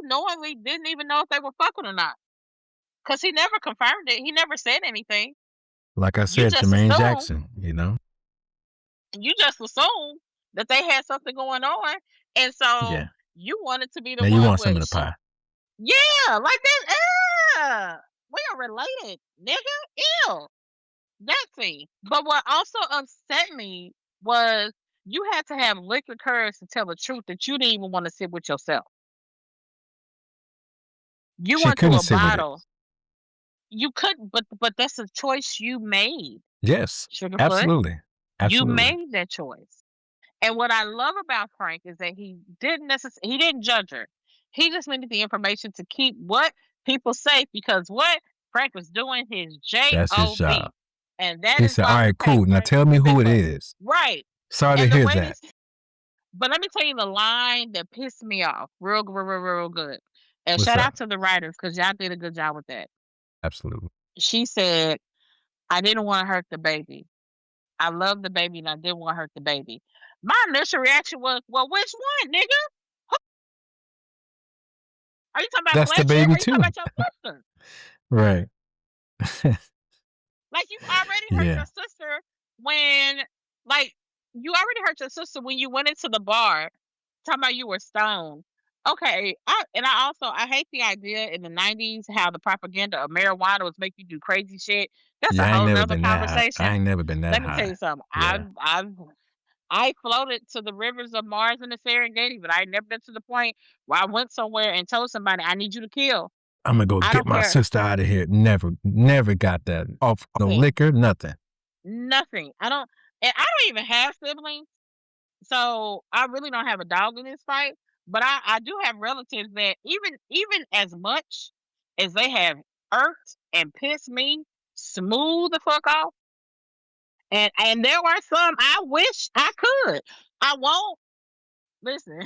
knowingly didn't even know if they were fucking or not. Cause he never confirmed it. He never said anything. Like I You said, just Jermaine assume. Jackson, you know? You just assume that they had something going on, and so Yeah. you wanted to be the Now you one want some of with the pie. yeah, like this. We are related, nigga. Ew. That scene. But what also upset me was you had to have liquid courage to tell the truth that you didn't even want to sit with yourself. You She went through couldn't a sit with it. bottle. You couldn't, but that's a choice you made, Yes. Sugarfoot. Absolutely. You Absolutely. made that choice. And what I love about Frank is that he didn't judge her. He just needed the information to keep what people safe because what Frank was doing his That's his job, job. and that He is said, why all we right, pay cool. Now Frank tell me the big who it bucks. is. Right. Sorry to And the hear way that. but let me tell you the line that pissed me off real, real, real, real good. And What's shout up? out to the writers because y'all did a good job with that. Absolutely. She said, I didn't want to hurt the baby. I love the baby and I didn't want to hurt the baby. My initial reaction was, well, which one, nigga? Are you talking about That's the Fletcher? baby Or are you talking too. about your sister? Right. Like you already hurt Yeah. your sister when, like, you already hurt your sister when you went into the bar talking about you were stoned. Okay, I hate the idea in the 90s how the propaganda of marijuana was make you do crazy shit. That's Yeah, a I ain't whole never nother been that high. I conversation. ain't never been that Let me tell high. you something. Yeah. I floated to the rivers of Mars and the Serengeti, but I ain't never been to the point where I went somewhere and told somebody I need you to kill. I'm gonna go I get don't my care. sister out of here. Never got that. Off no Nothing. liquor, nothing. Nothing. I don't even have siblings. So I really don't have a dog in this fight. But I do have relatives that even as much as they have irked and pissed me smooth the fuck off. And there are some I wish I could. I won't listen.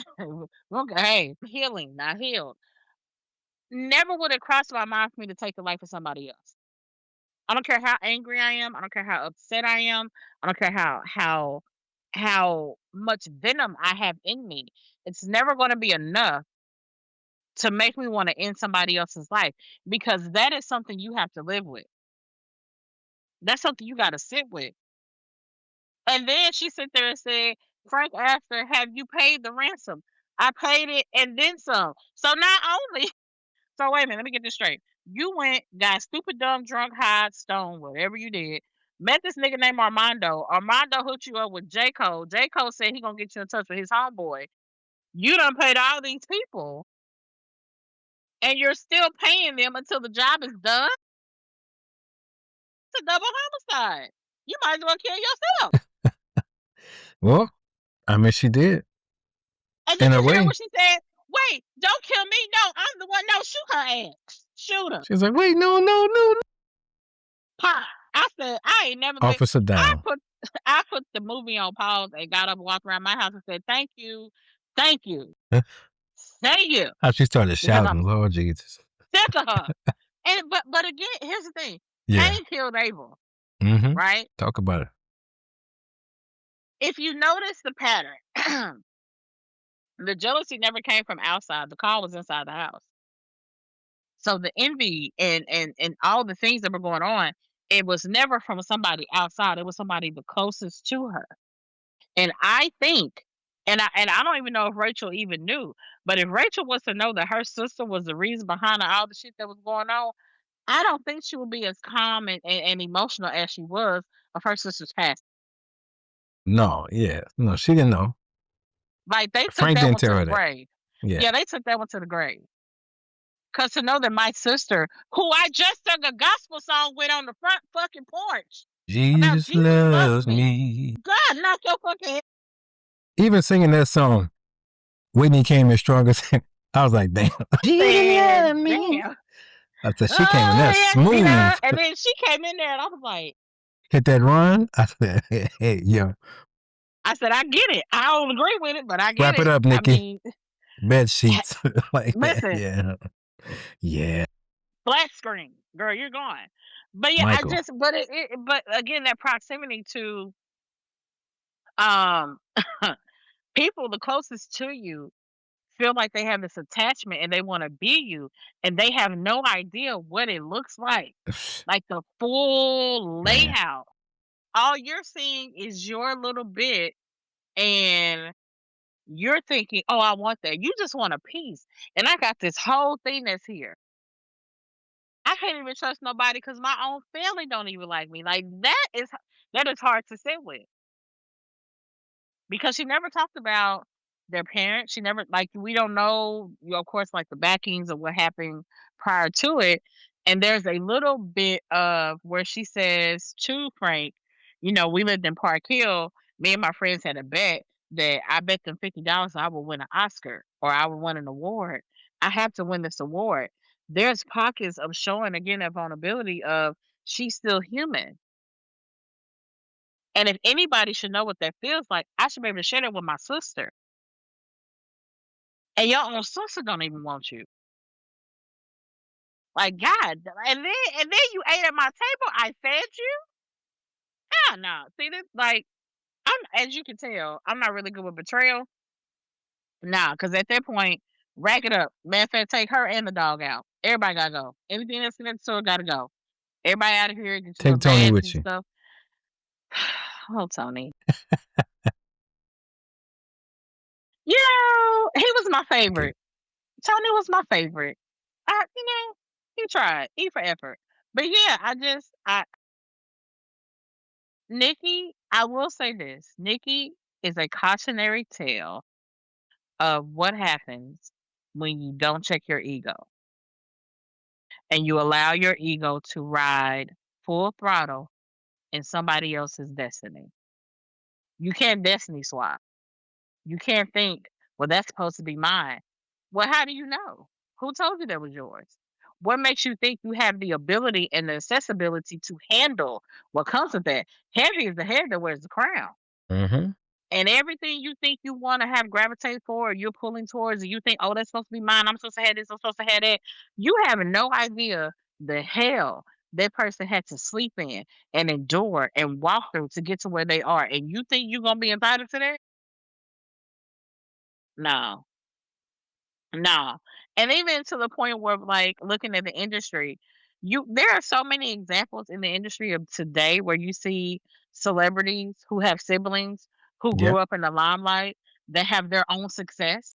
Okay, hey, healing, not healed. Never would it cross my mind for me to take the life of somebody else. I don't care how angry I am. I don't care how upset I am. I don't care how much venom I have in me. It's never going to be enough to make me want to end somebody else's life because that is something you have to live with. That's something you got to sit with. And then she sit there and said, Frank asked her, "Have you paid the ransom?" I paid it and then some. So not only so wait a minute, let me get this straight. You went, got stupid, dumb, drunk, high, stone, whatever you did. Met this nigga named Armando. Armando hooked you up with J. Cole. J. Cole said he gonna get you in touch with his homeboy. You done paid all these people, and you're still paying them until the job is done. It's a double homicide. You might as well kill yourself. Well, I mean, she did. And then In a you hear way. what she said. Wait, don't kill me. No, I'm the one. No, shoot her ass. Shoot her. She's like, wait, no. Pop. I said, I ain't never been. Officer down. I put the movie on pause and got up and walked around my house and said, thank you. Thank you. Thank you. How she started shouting, I'm Lord Jesus. sick of her. And but again, here's the thing. Yeah. Cain killed Abel. Mm-hmm. Right? Talk about it. If you notice the pattern, the jealousy never came from outside. The call was inside the house. So the envy and all the things that were going on, it was never from somebody outside. It was somebody the closest to her. And I think, and I don't even know if Rachel even knew, but if Rachel was to know that her sister was the reason behind all the shit that was going on, I don't think she would be as calm and emotional as she was of her sister's past. No, yeah. No, she didn't know. Like they took Frank that didn't one to tell the her that. grave. Yeah, they took that one to the grave. Cause to know that my sister, who I just sung a gospel song with on the front fucking porch, Jesus loves me. God, knock your fucking head. Even singing that song, Whitney came in stronger. I was like, damn. She didn't let Said, me. damn. I said, she came in there Yeah, smooth. and then she came in there and I was like, Hit that run. I said, hey, yo, I said, I get it. I don't agree with it, but I get wrap it it. up, I Nikki. mean, Bed sheets. Like that. listen, Yeah. Yeah. flat screen, girl, you're gone. But yeah, Michael. but again, that proximity to um people the closest to you feel like they have this attachment and they want to be you, and they have no idea what it looks like the full Man. layout. All you're seeing is your little bit, and you're thinking, "Oh, I want that." You just want a piece, and I got this whole thing that's here. I can't even trust nobody because my own family don't even like me. Like that is hard to sit with. Because she never talked about their parents. She never like we don't know, of course, like the backings of what happened prior to it. And there's a little bit of where she says to Frank, we lived in Park Hill. Me and my friends had a bet that I bet them $50 I would win an Oscar or I would win an award. I have to win this award. There's pockets of showing again that vulnerability of she's still human. And if anybody should know what that feels like, I should be able to share that with my sister. And your own sister don't even want you. Like God, and then you ate at my table. I fed you. Yeah, no. See this? Like as you can tell, I'm not really good with betrayal. Nah, because at that point, rack it up. Matter of fact, take her and the dog out. Everybody gotta go. Everything that's in that store gotta go. Everybody out of here. Get your Take little Tony bags with and you. stuff. Oh, Tony. He was my Okay. favorite. Tony was my favorite. He tried. E for effort. But yeah, Nikki, I will say this. Nikki is a cautionary tale of what happens when you don't check your ego and you allow your ego to ride full throttle in somebody else's destiny. You can't destiny swap. You can't think, well, that's supposed to be mine. Well, how do you know? Who told you that was yours? What makes you think you have the ability and the accessibility to handle what comes with that? Heavy is the head that wears the crown. Mm-hmm. And everything you think you want to have gravitate for, or you're pulling towards, and you think, oh, that's supposed to be mine. I'm supposed to have this. I'm supposed to have that. You have no idea the hell that person had to sleep in and endure and walk through to get to where they are. And you think you're going to be entitled to that? No. No. And even to the point where like looking at the industry, there are so many examples in the industry of today where you see celebrities who have siblings who Yeah. grew up in the limelight that have their own success.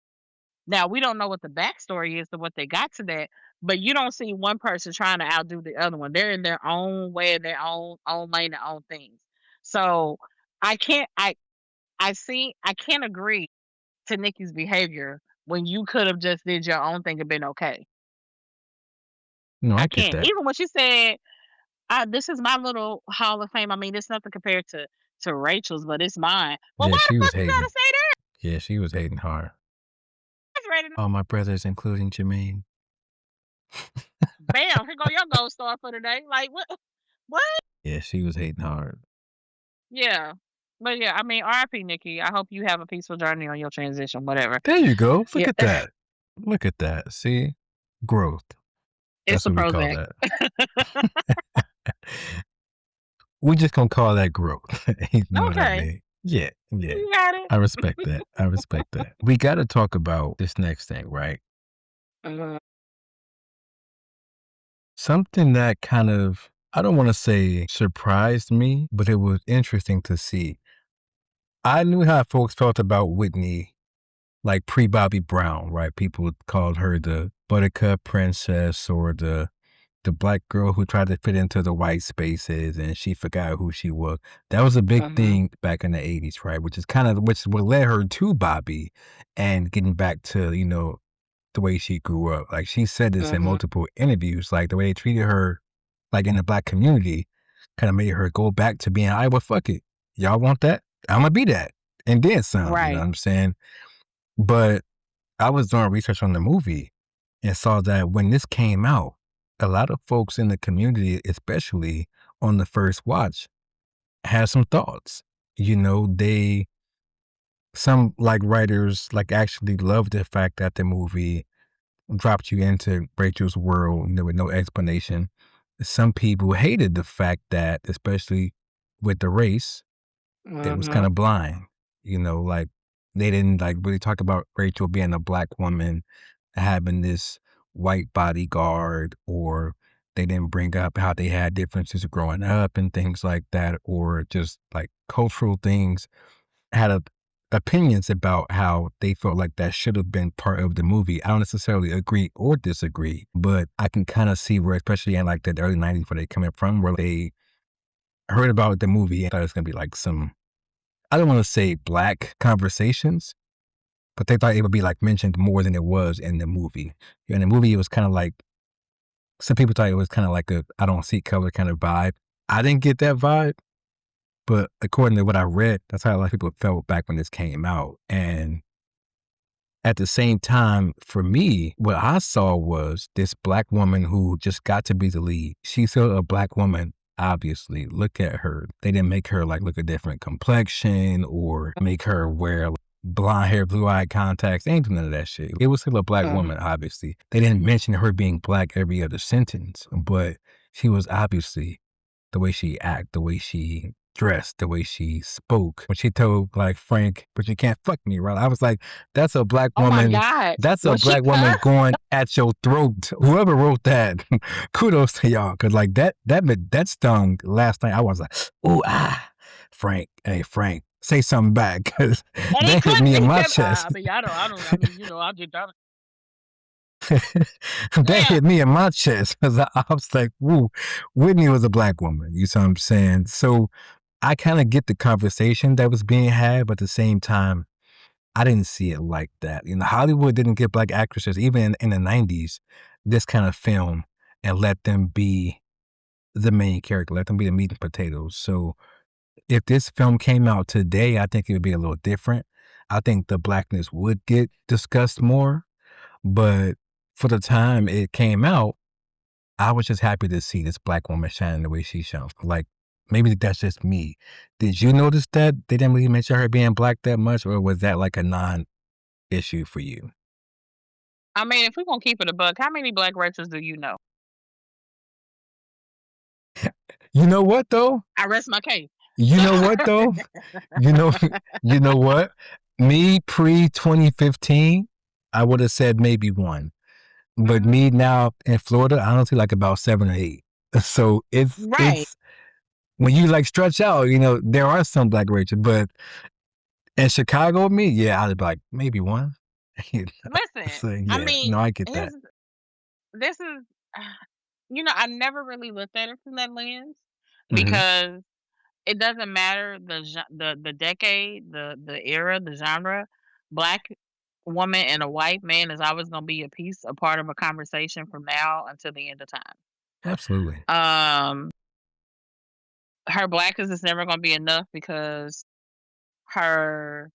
Now we don't know what the backstory is to what they got to that, but you don't see one person trying to outdo the other one. They're in their own way, their own lane, their own things. So I can't I can't agree to Nikki's behavior when you could have just did your own thing and been okay. No, I I get can't. that. Even when she said, "This is my little Hall of Fame." I mean, it's nothing compared to Rachel's, but it's mine. Well, Yeah, why she the was fuck you gotta hating. say that? Yeah, she was hating hard. It's rated. All my brothers, including Jermaine. Bam! Here go your gold star for today. Like what? What? Yeah, she was hating hard. Yeah. But yeah, I mean, R.I.P. Nikki. I hope you have a peaceful journey on your transition. Whatever. There you go. Look Yeah, at that. Look at that. See? Growth. it's That's the what we call Prozac. that. We just gonna call that growth. You know what I Okay, mean? Yeah, yeah. you got it. I respect that. I respect that. We gotta talk about this next thing, right? Mhm. Something that kind of, I don't want to say surprised me, but it was interesting to see. I knew how folks felt about Whitney, like pre Bobby Brown, right? People called her the Buttercup Princess or the black girl who tried to fit into the white spaces and she forgot who she was. That was a big Mhm. thing back in the 80s, right? Which is kind of which what led her to Bobby and getting back to, the way she grew up. Like she said this in Mhm. multiple interviews, like the way they treated her, like in the black community, kind of made her go back to being, I well, fuck it. Y'all want that? I'm gonna be that. And then some, you know what Right. I'm saying? But I was doing research on the movie and saw that when this came out, a lot of folks in the community, especially on the first watch, had some thoughts. You know, some like writers like actually loved the fact that the movie dropped you into Rachel's world, with no explanation. Some people hated the fact that, especially with the race, it was kind Mhm. of blind. Like they didn't like really talk about Rachel being a black woman, having this white bodyguard, or they didn't bring up how they had differences growing up and things like that, or just like cultural things had opinions about how they felt like that should have been part of the movie. I don't necessarily agree or disagree, but I can kind of see where, especially in like the early 90s, where they coming from, where they heard about the movie and thought it was going to be like some, I don't want to say black conversations, but they thought it would be like mentioned more than it was in the movie. In the movie, it was kind of like, some people thought it was kind of like a I don't see color kind of vibe. I didn't get that vibe. But according to what I read, that's how a lot of people felt back when this came out. And at the same time, for me, what I saw was this black woman who just got to be the lead. She's still a black woman, obviously. Look at her. They didn't make her like look a different complexion or make her wear blonde hair, blue eye contacts. They ain't do none of that shit. It was still a black Mhm. woman, obviously. They didn't mention her being black every other sentence, but she was obviously the way she act, the way she dressed, the way she spoke. When she told like Frank, "But you can't fuck me," right? I was like, "That's a black Oh my woman. god. That's a Was she black woman cussed? going at your throat." Whoever wrote that, kudos to y'all, because like that stung last night. I was like, "Ooh Frank, hey Frank, say something back," because And he that hit couldn't. me in He my kept chest. I mean, I mean, I just I That Yeah. hit me in my chest because I was like, "Ooh, Whitney was a black woman." You see what I'm saying? So I kind of get the conversation that was being had, but at the same time, I didn't see it like that. Hollywood didn't give black actresses, even in the 90s, this kind of film and let them be the main character, let them be the meat and potatoes. So if this film came out today, I think it would be a little different. I think the blackness would get discussed more, but for the time it came out, I was just happy to see this black woman shining the way she shone. Like, maybe that's just me. Did you notice that they didn't really mention her being black that much, or was that like a non-issue for you? I mean, if we're gonna keep it a buck, how many black writers do you know? You know what though? I rest my case. You know what though? You know, you know what? Me pre 2015, I would have said maybe one. But Mhm. me now in Florida, I don't see like about 7 or 8. So Right. it's when you like stretch out, there are some black Rachel, but in Chicago, me, yeah, I'd be like, maybe one. You know? Listen, So I yeah, mean, no, I get that. here's this is I never really looked at it from that lens Mhm. because it doesn't matter the decade, the era, the genre. Black woman and a white man is always gonna be a part of a conversation from now until the end of time. Absolutely. Um, her blackness is never gonna be enough because her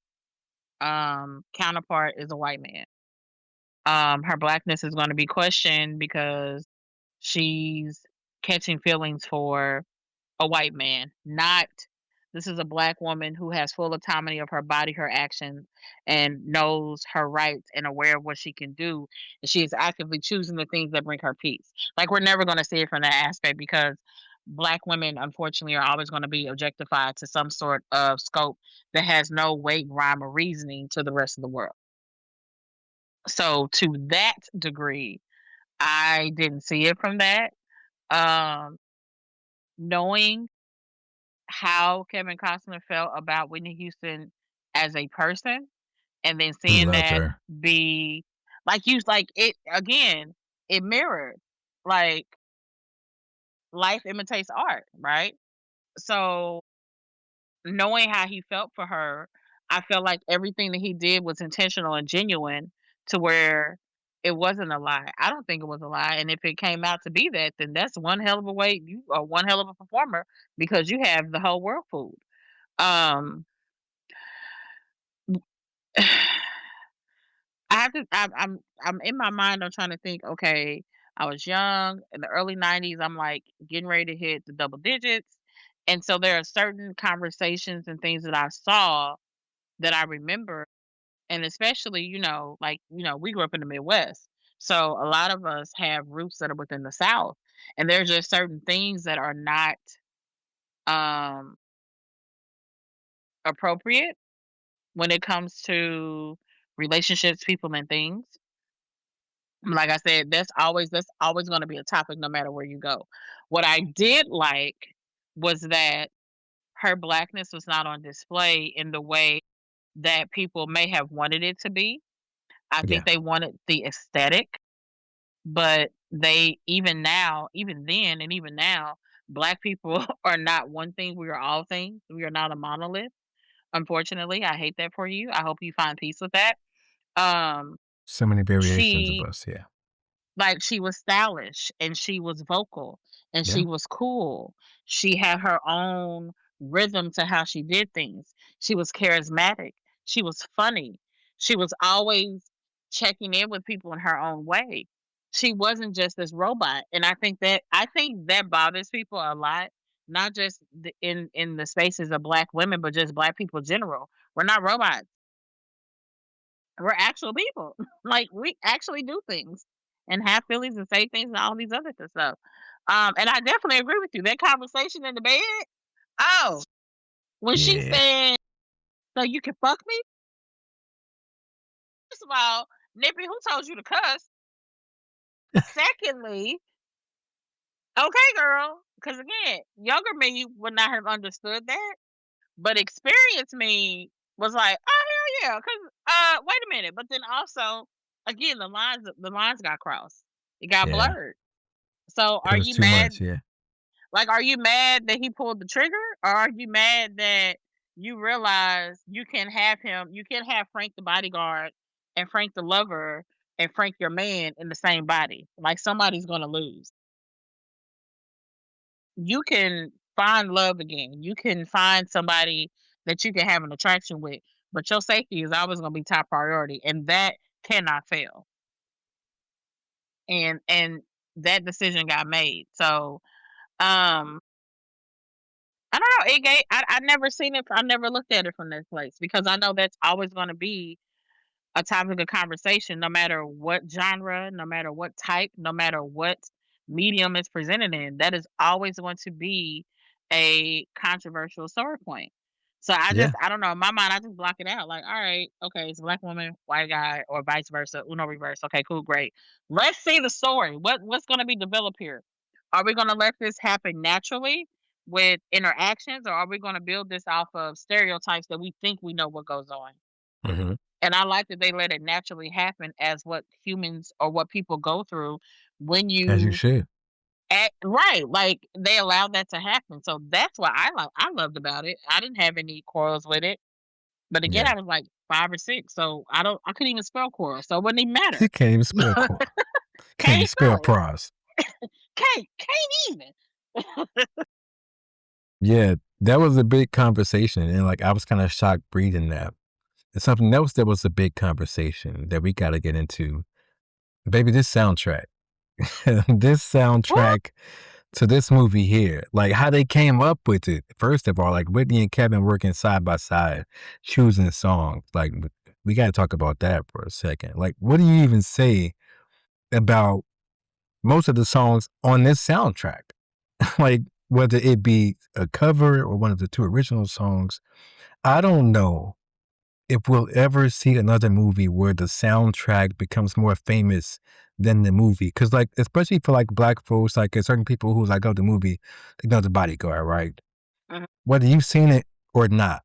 counterpart is a white man. Her blackness is gonna be questioned because she's catching feelings for a white man, not this is a black woman who has full autonomy of her body, her actions, and knows her rights and aware of what she can do. And she is actively choosing the things that bring her peace. Like we're never going to see it from that aspect because black women, unfortunately, are always going to be objectified to some sort of scope that has no weight, rhyme, or reasoning to the rest of the world. So to that degree, I didn't see it from that. Um, knowing how Kevin Costner felt about Whitney Houston as a person, and then He seeing loved that her. be like it again, it mirrored like life imitates art, right? So knowing how he felt for her, I felt like everything that he did was intentional and genuine to where it wasn't a lie. I don't think it was a lie. And if it came out to be that, then that's one hell of a way you are one hell of a performer because you have the whole world fooled. Um I have to. I'm in my mind. I'm trying to think. Okay, I was young in the early '90s. I'm like getting ready to hit the double digits, and so there are certain conversations and things that I saw that I remember, and especially like we grew up in the Midwest, so a lot of us have roots that are within the South, and there's just certain things that are not um appropriate when it comes to relationships, people, and things. Like I said, that's always gonna be a topic no matter where you go. What I did like was that her blackness was not on display in the way that people may have wanted it to be. I think Yeah. they wanted the aesthetic, but they even then and even now, black people are not one thing, we are all things. We are not a monolith. Unfortunately, I hate that for you. I hope you find peace with that. Um, So many variations of she us. Yeah. Like, she was stylish, and she was vocal, and Yeah. she was cool. She had her own rhythm to how she did things. She was charismatic. She was funny. She was always checking in with people in her own way. She wasn't just this robot, and I think that bothers people a lot, not just in the spaces of black women, but just black people general. We're not robots. We're actual people. Like, we actually do things and have feelings and say things and all these other good stuff. And I definitely agree with you. That conversation in the bed, oh, when she Yeah. said, "So you can fuck me?" First of all, Nippy, who told you to cuss? Secondly, okay, girl, because again, younger me would not have understood that, but experienced me was like, "Oh hell yeah!" Because wait a minute, but then also, again, the lines got crossed. It got Yeah. blurred. So It are was you too mad? much. Yeah. Like, are you mad that he pulled the trigger? Or are you mad that you realize you can have Frank the bodyguard and Frank the lover and Frank your man in the same body? Like, somebody's gonna lose. You can find love again. You can find somebody that you can have an attraction with, but your safety is always gonna be top priority, and that cannot fail. And that decision got made. So um I don't know. It gave, I never seen it. I never looked at it from that place because I know that's always going to be a topic of conversation, no matter what genre, no matter what type, no matter what medium it's presented in. That is always going to be a controversial story point. So Yeah. I don't know. In my mind, I just block it out. Like, all right, okay, it's a black woman, white guy, or vice versa. Uno reverse. Okay, cool, great. Let's see the story. What's going to be developed here? Are we going to let this happen naturally with interactions, or are we going to build this off of stereotypes that we think we know what goes on? Hmm. And I like that they let it naturally happen as what humans or what people go through when As you you should. act right. Like, they allowed that to happen. So that's what I loved about it. I didn't have any quarrels with it. But again, Yeah. I was like 5 or 6. So I couldn't even spell quarrel. So it wouldn't even matter. You can't even spell core. Can't even Can't spell spell it. pros. Can't even. Yeah. That was a big conversation. And like, I was kind of shocked reading that. And something else that was a big conversation that we got to get into. Baby, this soundtrack. This Woo! soundtrack to this movie here, like how they came up with it. First of all, like Whitney and Kevin working side by side, choosing songs. Like we got to talk about that for a second. Like, what do you even say about most of the songs on this soundtrack? Like whether it be a cover or one of the two original songs, I don't know if we'll ever see another movie where the soundtrack becomes more famous than the movie. Cause like, especially for like black folks, like certain people who like, oh, the movie, they know the Bodyguard, right? Mhm. Whether you've seen it or not,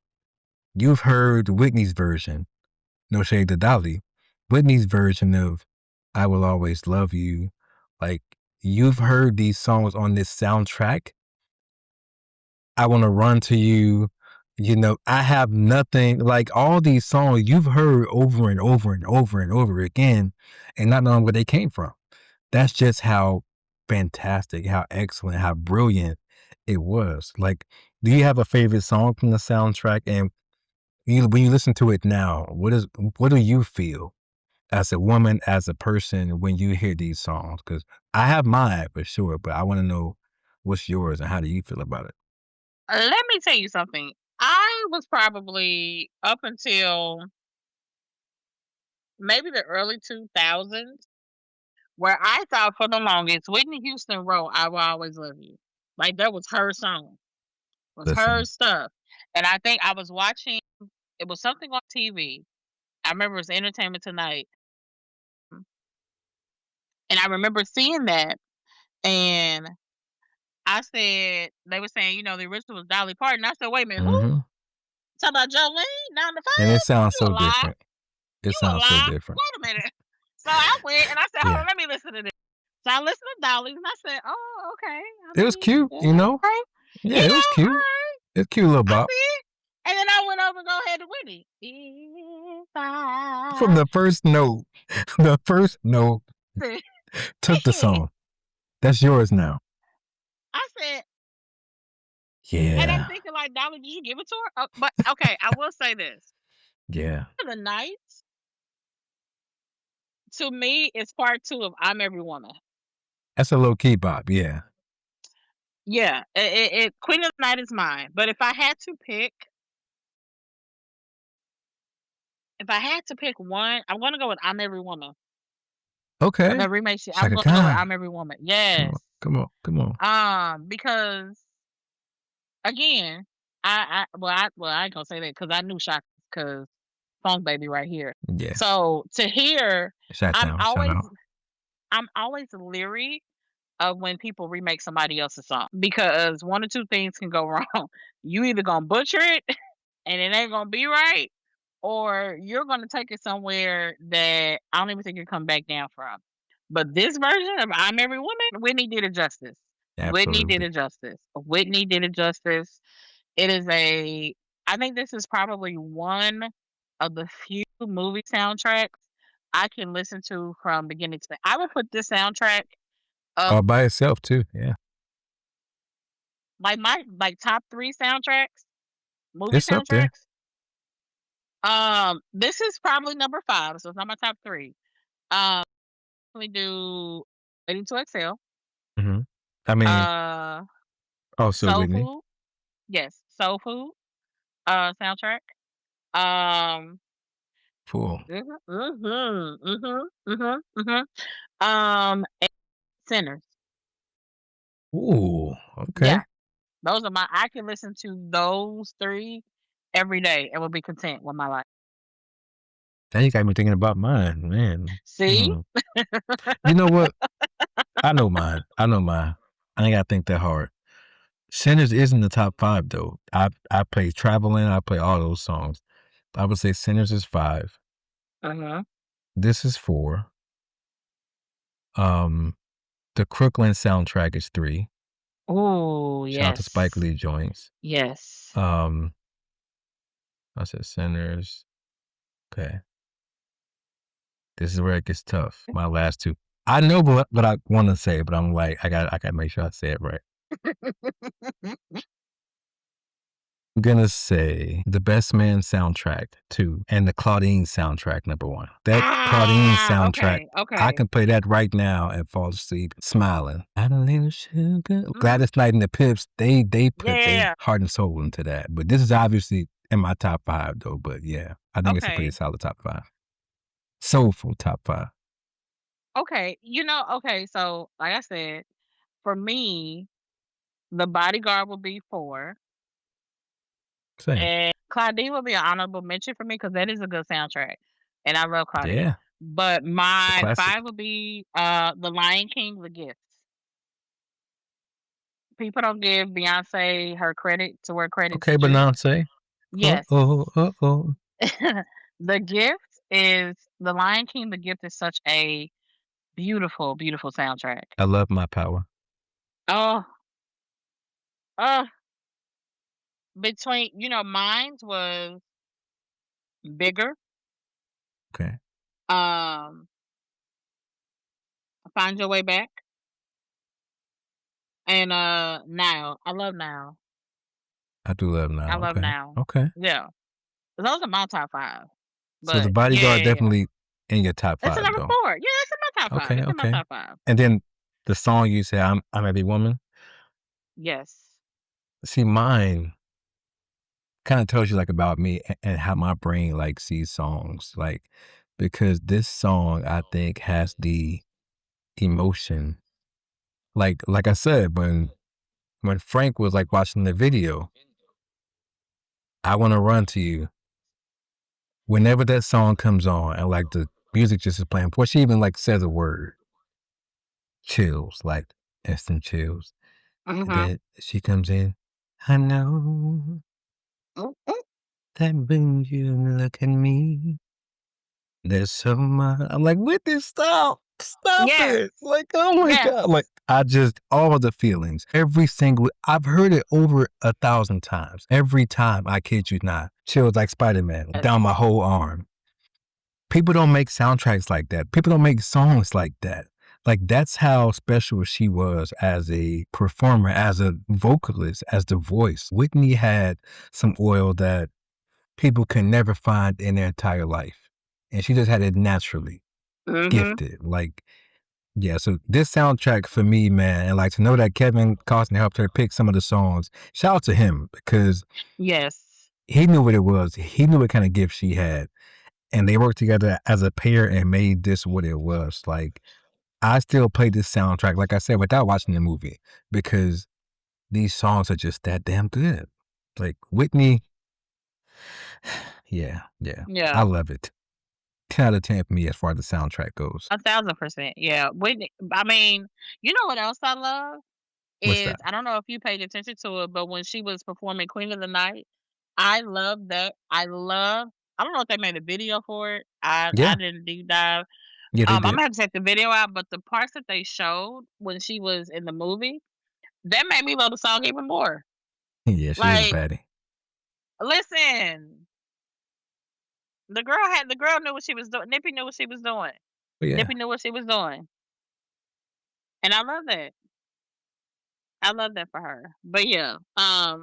you've heard Whitney's version, No Shade to Dolly, Whitney's version of I Will Always Love You. Like, you've heard these songs on this soundtrack. I Want to Run to You. You know, I Have Nothing. Like all these songs you've heard over and over and over and over again and not knowing where they came from. That's just how fantastic, how excellent, how brilliant it was. Like, do you have a favorite song from the soundtrack? And when you listen to it now, what do you feel? as a woman, as a person, when you hear these songs? Because I have mine for sure, but I want to know what's yours and how do you feel about it? Let me tell you something. I was probably up until maybe the early 2000s where I thought for the longest Whitney Houston wrote "I Will Always Love You." Like that was her song, was her Listen. stuff. And I think I was watching it was something on TV. I remember it was Entertainment Tonight. And I remember seeing that and I said they were saying, the original was Dolly Parton. I said, wait a minute, who? Hmm. Talking about Jolene down the And it five? sounds You so a lie. different. It You a sounds so lie. different. Wait a minute. So I went and I said, hold Yeah. on, let me listen to this. So I listened to Dolly's and I said, oh, okay. I It was mean, cute, yeah, you know? okay. Yeah, it was All cute. right. It's cute little I bop. see it. And then I went over and go ahead to Whitney. If From I the first note, the first note took the said, song. That's yours now. I said, and I'm Yeah. thinking like, Dolly, did you give it to her? But okay, I will say this. Yeah. The Nights, to me, is part two of I'm Every Woman. That's a low key bop. Yeah. Yeah, Queen of the Night is mine. But if I had to pick one, I'm gonna go with I'm Every Woman. Okay. The remake I'm Shaka gonna go with Khan. I'm Every Woman. Come on. Yes. Come on. Come on. Because again, I ain't gonna say that because I knew Shaka because Song Baby right here. Yeah. So to hear, Shout I'm down. Shout always out. I'm always leery of when people remake somebody else's song because one or two things can go wrong. You either gonna butcher it and it ain't gonna be right, or you're gonna take it somewhere that I don't even think you're coming back down from. But this version of I'm Every Woman, Whitney did it justice. Whitney did Absolutely. it justice. Whitney did it justice. It is I think this is probably one of the few movie soundtracks I can listen to from beginning to end. I would put this soundtrack up All by itself too. Yeah. like my like top three soundtracks, movie It's up there. soundtracks. This is probably number 5, so it's not my top 3. Um, we do Waiting to Exhale, Hmm. I mean, uh, also Soul Whitney. Food, yes, Soul Food, soundtrack. Um, Cool. and Sinners. Ooh. Okay. Yeah, those are I can listen to those 3 every day and will be content with my life. Now you got me thinking about mine, man. See? Hmm. You know what? I know mine. I know mine. I ain't gotta think that hard. Sinners is in the top 5 though. I play Traveling, I play all those songs. I would say Sinners is 5. Uh-huh. This is 4. Um, the Crooklyn soundtrack is 3. Oh, Shout out to Spike yes. Lee joints. Yes. Um, I said Sinners. Okay. This is where it gets tough. My last 2. I know what I want to say, but I'm like, I got to make sure I say it right. I'm gonna say the Best Man soundtrack 2 and the Claudine soundtrack number 1. That Claudine soundtrack, Okay, I okay. can play that right now and fall asleep smiling. Add a little sugar. Mhm. Gladys Knight and the Pips, they Yeah, put yeah, their yeah. heart and soul into that. But this is obviously in my top 5 though. But yeah, I think it's a pretty Okay. solid top 5. Soulful top 5. Okay. Okay, so like I said, for me, The Bodyguard will be 4, Same. and Claudine will be an honorable mention for me because that is a good soundtrack, and I love Claudine. Yeah, But it's a my classic. 5 will be, The Lion King, The Gift. People don't give Beyonce her credit to where credit's Okay, due. Beyonce. Yes. Uh-oh. The Gift The Lion King, The Gift is such a beautiful, beautiful soundtrack. I love my power. Oh, oh, mine's was Bigger, Okay. um, Find Your Way Back, and, Now. I love Now. I do love I now. love Okay. Now. Okay. Yeah. Those are my top 5. So the But yeah, Bodyguard yeah, yeah. definitely. in your top That's a 5 number though. 4. Yeah, it's in my top 5. Okay, It's in my okay. top 5. And then the song you said, I'm Every Woman. Yes. See, mine kind of tells you like about me and how my brain like sees songs. Like because this song I think has the emotion. Like I said, when Frank was like watching the video, I wanna run to you. Whenever that song comes on and like the music just is playing before she even like says a word, chills, like instant chills. And Mhm. then she comes in, I know Mm, mm. that when you look at me, there's so much. I'm like, Whitney, stop. Stop Yes. it. Like, oh my Yes. God. Like, I just, all the feelings, every single, I've heard it over 1,000 times. Every time, I kid you not, chills like Spider Man Yes. down my whole arm. People don't make soundtracks like that. People don't make songs like that. Like, that's how special she was as a performer, as a vocalist, as the voice. Whitney had some oil that people can never find in their entire life. And she just had it naturally Mhm. gifted. Like, yeah, so this soundtrack for me, man, and like to know that Kevin Costner helped her pick some of the songs, shout out to him because Yes. he knew what it was. He knew what kind of gift she had. And they worked together as a pair and made this what it was. Like, I still play this soundtrack, like I said, without watching the movie because these songs are just that damn good. Like, Whitney, yeah, yeah, I Yeah. love it. 10 out of 10 for me as far as the soundtrack goes. 1,000%. Yeah. Whitney, I mean, you know what else I love What's is that? I don't know if you paid attention to it, but when she was performing Queen of the Night, I love that. I don't know if they made a video for it. I Yeah, didn't deep dive. yeah, they I'm did. gonna have to check the video out, but the parts that they showed when she was in the movie, that made me love the song even more. Yeah, she was a Like, baddie. listen, the girl knew what she was doing. Nippy knew what she was doing. But yeah, Nippy knew what she was doing, and I love that. I love that for her. But yeah, yeah,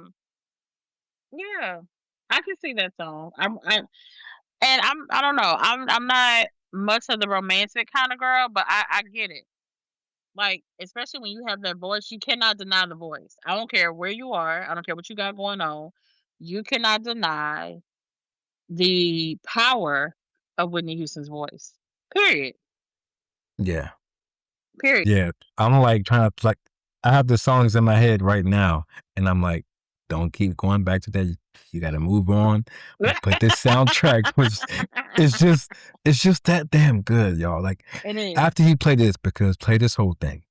I can see that song. I don't know. I'm not much of the romantic kind of girl, but I get it. Like, especially when you have that voice, you cannot deny the voice. I don't care where you are. I don't care what you got going on. You cannot deny the power of Whitney Houston's voice. Period. yeah, Period. yeah. I'm like trying to like, I have the songs in my head right now, and I'm like, don't keep going back to that. You got to move on. But this soundtrack was, it's just, it's just that damn good, y'all. Like It is. after you play this, because play this whole thing,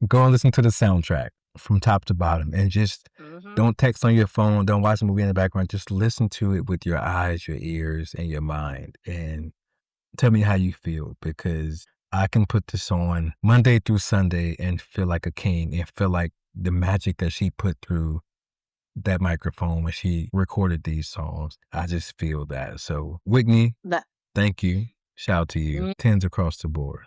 go and listen to the soundtrack from top to bottom, and just Mhm. don't text on your phone. Don't watch the movie in the background. Just listen to it with your eyes, your ears, and your mind, and tell me how you feel because I can put this on Monday through Sunday and feel like a king and feel like the magic that she put through that microphone when she recorded these songs. I just feel that. So, Whitney, That thank you. Shout out to you. mm, Tens across the board.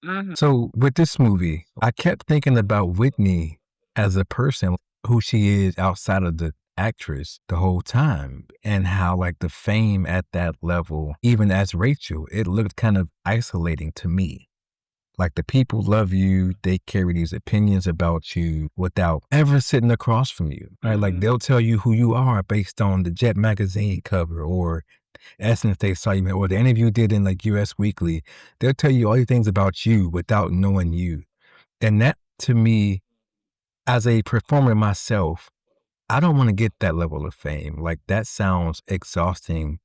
mhm. So, with this movie, I kept thinking about Whitney as a person, who she is outside of the actress the whole time, and how, like, the fame at that level, even as Rachel, it looked kind of isolating to me. Like, the people love you, they carry these opinions about you without ever sitting across from you, right? Like, Mhm. they'll tell you who you are based on the Jet magazine cover or Essence they saw you in, or the interview you did in like US Weekly. They'll tell you all these things about you without knowing you. And that to me, as a performer myself, I don't want to get that level of fame. Like that sounds exhausting,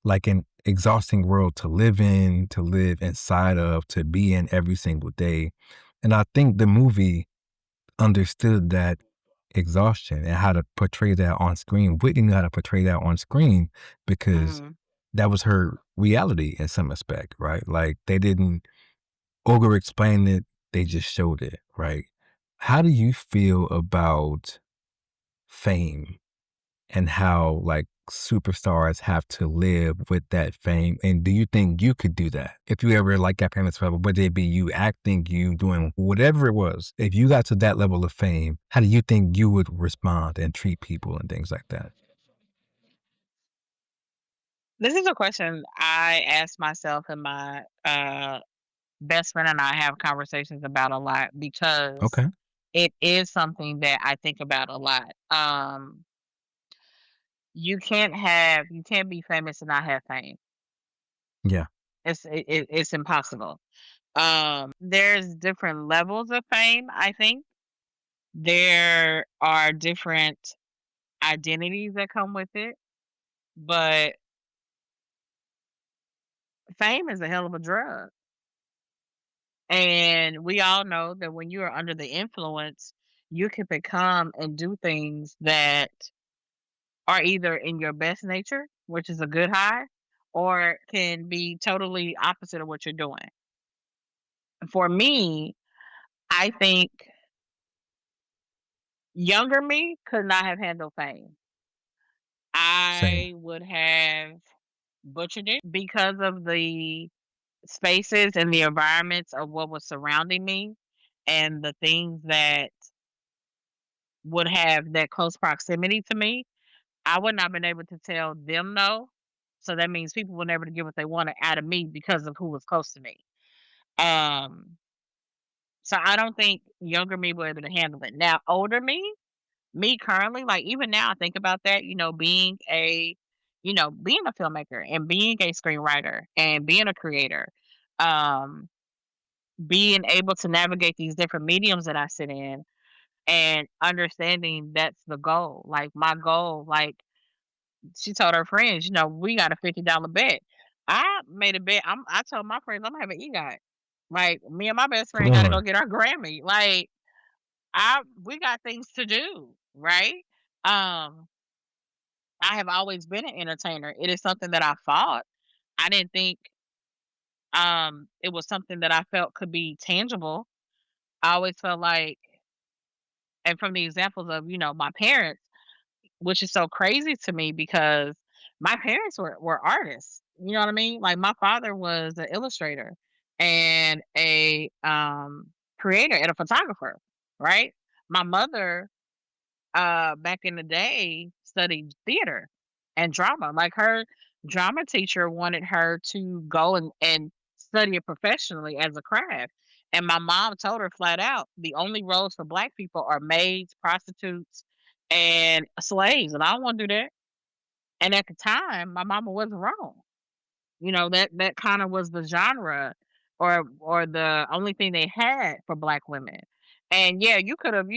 like an exhausting world to live in, to live inside of, to be in every single day. And I think the movie understood that exhaustion and how to portray that on screen. Whitney knew how to portray that on screen because Mhm. that was her reality in some aspect, right? Like they didn't over explain it, they just showed it, right? How do you feel about fame and how like superstars have to live with that fame? And do you think you could do that? If you ever like got famous forever, whether it be you acting, you doing whatever it was, if you got to that level of fame, how do you think you would respond and treat people and things like that? This is a question I ask myself, and my best friend and I have conversations about a lot because Okay. it is something that I think about a lot. You can't be famous and not have fame. Yeah. It's impossible. There's different levels of fame, I think. There are different identities that come with it, but fame is a hell of a drug. And we all know that when you are under the influence, you can become and do things that are either in your best nature, which is a good high, or can be totally opposite of what you're doing. For me, I think younger me could not have handled fame. Same. I would have butchered it because of the spaces and the environments of what was surrounding me and the things that would have that close proximity to me. I would not have been able to tell them no. So that means people were never to get what they wanted out of me because of who was close to me. Um, so I don't think younger me would be able to handle it. Now, older me currently, like even now, I think about that. Being a filmmaker and being a screenwriter and being a creator, um, being able to navigate these different mediums that I sit in, and understanding that's the goal. Like my goal, like she told her friends, we got a $50 bet. I made a bet. I told my friends I'm having EGOT. Like me and my best Come friend got to go on. get our Grammy. Like we got things to do, right? Um, I have always been an entertainer. It is something that I fought. I didn't think it was something that I felt could be tangible. I always felt like, and from the examples of my parents, which is so crazy to me because my parents were artists. You know what I mean? Like my father was an illustrator and a creator and a photographer, right? My mother back in the day studied theater and drama. Like her drama teacher wanted her to go and study it professionally as a craft. And my mom told her flat out, the only roles for black people are maids, prostitutes, and slaves. And I don't want to do that. And at the time, my mama wasn't wrong. That kind of was the genre or the only thing they had for black women. And yeah, you could have,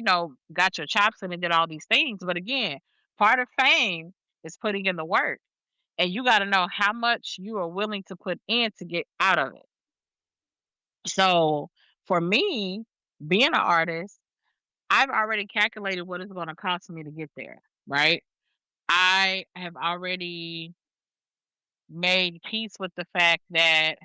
got your chops in and did all these things. But again, part of fame is putting in the work. And you got to know how much you are willing to put in to get out of it. So for me, being an artist, I've already calculated what it's going to cost me to get there, right? I have already made peace with the fact that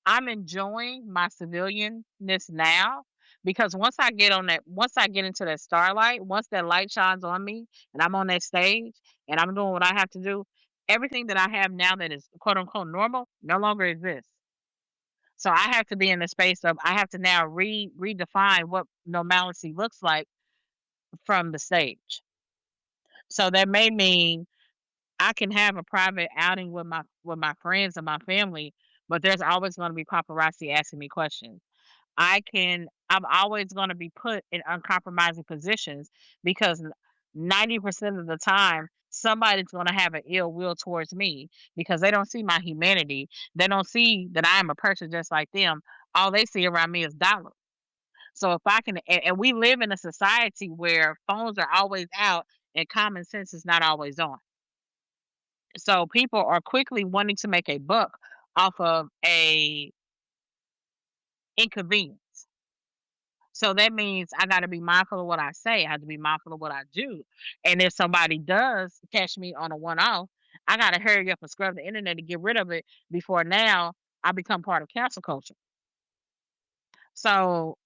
I'm enjoying my civilianness now because once I get into that starlight, once that light shines on me and I'm on that stage and I'm doing what I have to do, everything that I have now that is quote unquote normal no longer exists. So I have to be in the space of I have to now redefine what normalcy looks like from the stage. So that may mean I can have a private outing with my friends and my family, but there's always going to be paparazzi asking me questions. I'm always going to be put in uncompromising positions because 90% of the time somebody's going to have an ill will towards me because they don't see my humanity. They don't see that I am a person just like them. All they see around me is dollars. So if I can, and we live in a society where phones are always out and common sense is not always on. So people are quickly wanting to make a buck off of a inconvenience. So that means I got to be mindful of what I say. I have to be mindful of what I do. And if somebody does catch me on a one off, I got to hurry up and scrub the internet to get rid of it before now I become part of cancel culture. So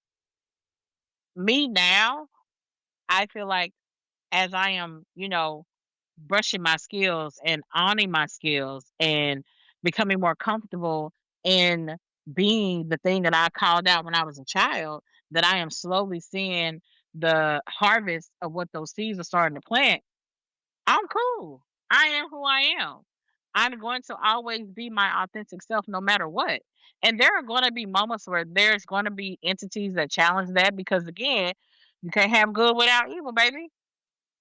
me now, I feel like as I am, brushing my skills and owning my skills and becoming more comfortable in being the thing that I called out when I was a child, that I am slowly seeing the harvest of what those seeds are starting to plant. I'm cool. I am who I am. I'm going to always be my authentic self no matter what. And there are going to be moments where there's going to be entities that challenge that because, again, you can't have good without evil, baby.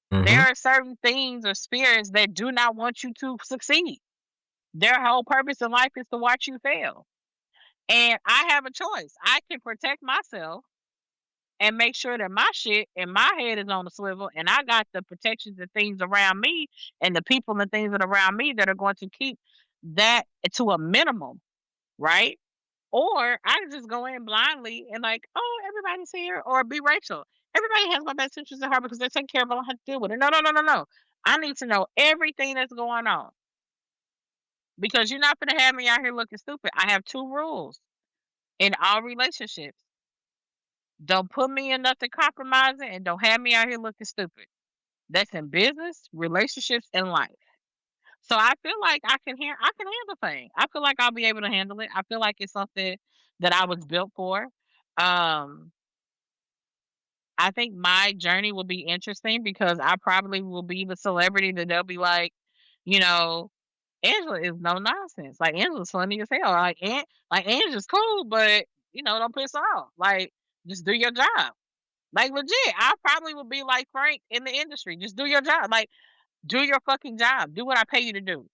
There Mm-hmm. are certain things or spirits that do not want you to succeed. Their whole purpose in life is to watch you fail. And I have a choice. I can protect myself and make sure that my shit and my head is on the swivel and I got the protections and things around me and the people and things that are around me that are going to keep that to a minimum, right? Or I can just go in blindly and like, oh, everybody's here, or be Rachel. Everybody has my best interest at heart because they're taking care of it. I don't have to deal with it. No, no, no, no, no. I need to know everything that's going on because you're not going to have me out here looking stupid. I have two rules in all relationships. Don't put me in nothing compromising and don't have me out here looking stupid. That's in business, relationships, and life. So I feel like I can handle things. I feel like I'll be able to handle it. I feel like it's something that I was built for. Um, I think my journey will be interesting because I probably will be the celebrity that they'll be like, you know, Angela is no nonsense. Like Angela's funny as hell. Like Angela's cool, but don't piss her off. Like, just do your job. Like legit, I probably would be like Frank in the industry. Just do your job. Like, do your fucking job. Do what I pay you to do.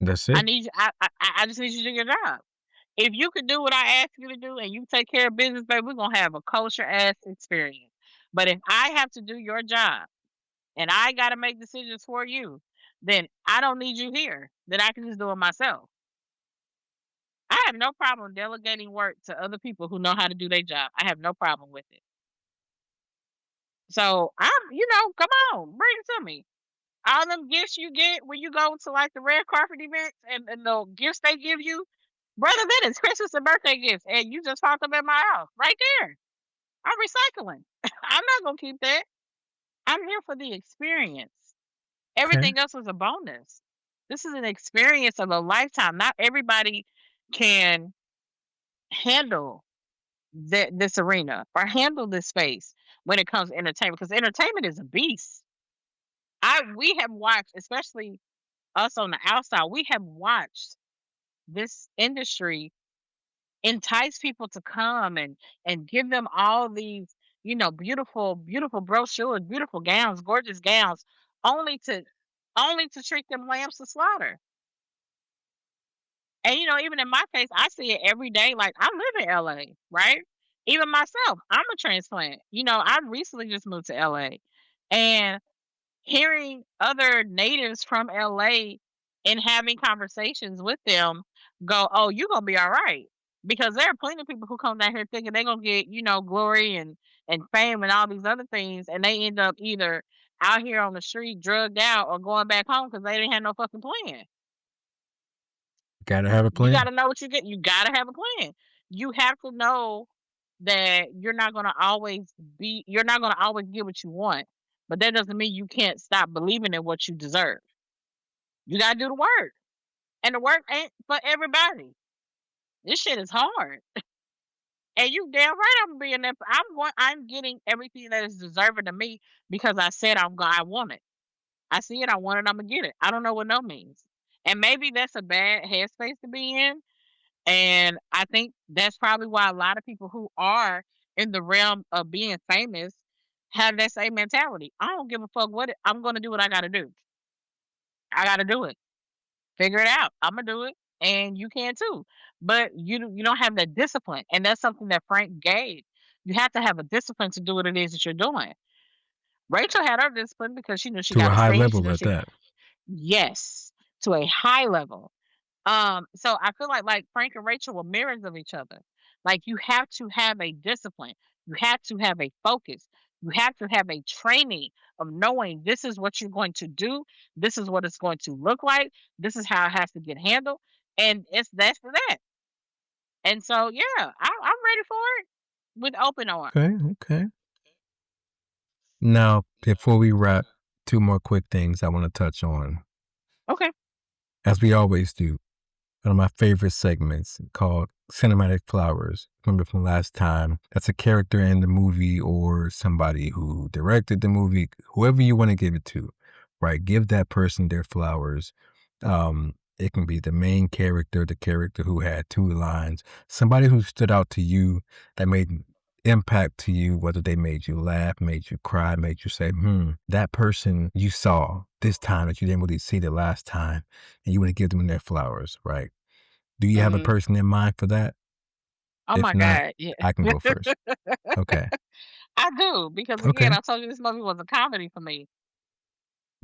That's I it. need you. I just need you to do your job. If you could do what I ask you to do and you take care of business, baby, we're gonna have a kosher ass experience. But if I have to do your job and I gotta make decisions for you, then I don't need you here. Then I can just do it myself. I have no problem delegating work to other people who know how to do their job. I have no problem with it. So come on, bring it to me. All them gifts you get when you go to like the red carpet events and the gifts they give you, brother, that is Christmas and birthday gifts, and you just popped up at my house right there. I'm recycling. I'm not gonna keep that. I'm here for the experience. Okay. Everything else is a bonus. This is an experience of a lifetime. Not everybody can handle this arena or handle this space when it comes to entertainment because entertainment is a beast. We have watched, especially us on the outside, we have watched this industry entice people to come and give them all these, beautiful, beautiful brochures, beautiful gowns, gorgeous gowns, only to treat them lambs to slaughter. And even in my case, I see it every day. Like I live in LA, right? Even myself, I'm a transplant. I recently just moved to LA. And hearing other natives from LA and having conversations with them go, "Oh, you're gonna be all right." Because there are plenty of people who come down here thinking they're gonna get, glory and fame and all these other things, and they end up either out here on the street drugged out or going back home because they didn't have no fucking plan. Gotta have a You plan. gotta know what you get. You gotta have a plan. You have to know that you're not gonna always get what you want. But that doesn't mean you can't stop believing in what you deserve. You gotta do the work. And the work ain't for everybody. This shit is hard. And you damn right I'm being there. I'm getting everything that is deserving of me because I said I want it. I see it, I want it, I'm gonna get it. I don't know what no means. And maybe that's a bad headspace to be in. And I think that's probably why a lot of people who are in the realm of being famous have that same mentality. I don't give a fuck I'm gonna do what I gotta do. I gotta do it. Figure it out. Imma do it, and you can too. But you don't have that discipline, and that's something that Frank gave. You have to have a discipline to do what it is that you're doing. Rachel had her discipline because she knew she To a got a high stage, she level knew at she that. yes, to a high level. So I feel like Frank and Rachel were mirrors of each other. Like you have to have a discipline. You have to have a focus. You have to have a training of knowing this is what you're going to do. This is what it's going to look like. This is how it has to get handled. And that's for that. And so yeah, I'm ready for it with open arms. Okay. Okay. Now, before we wrap, two more quick things I want to touch on, Okay. as we always do. One of my favorite segments called Cinematic Flowers. Remember from last time? That's a character in the movie or somebody who directed the movie, whoever you want to give it to, right? Give that person their flowers. It can be the main character, the character who had 2 lines, somebody who stood out to you that made an impact to you, whether they made you laugh, made you cry, made you say, that person you saw this time that you didn't really see the last time, and you wanna give them their flowers, right? Do you have a Mhm. person in mind for that? Oh If my not, god, yeah. I can go first. Okay. I do, because again, Okay. I told you this movie was a comedy for me.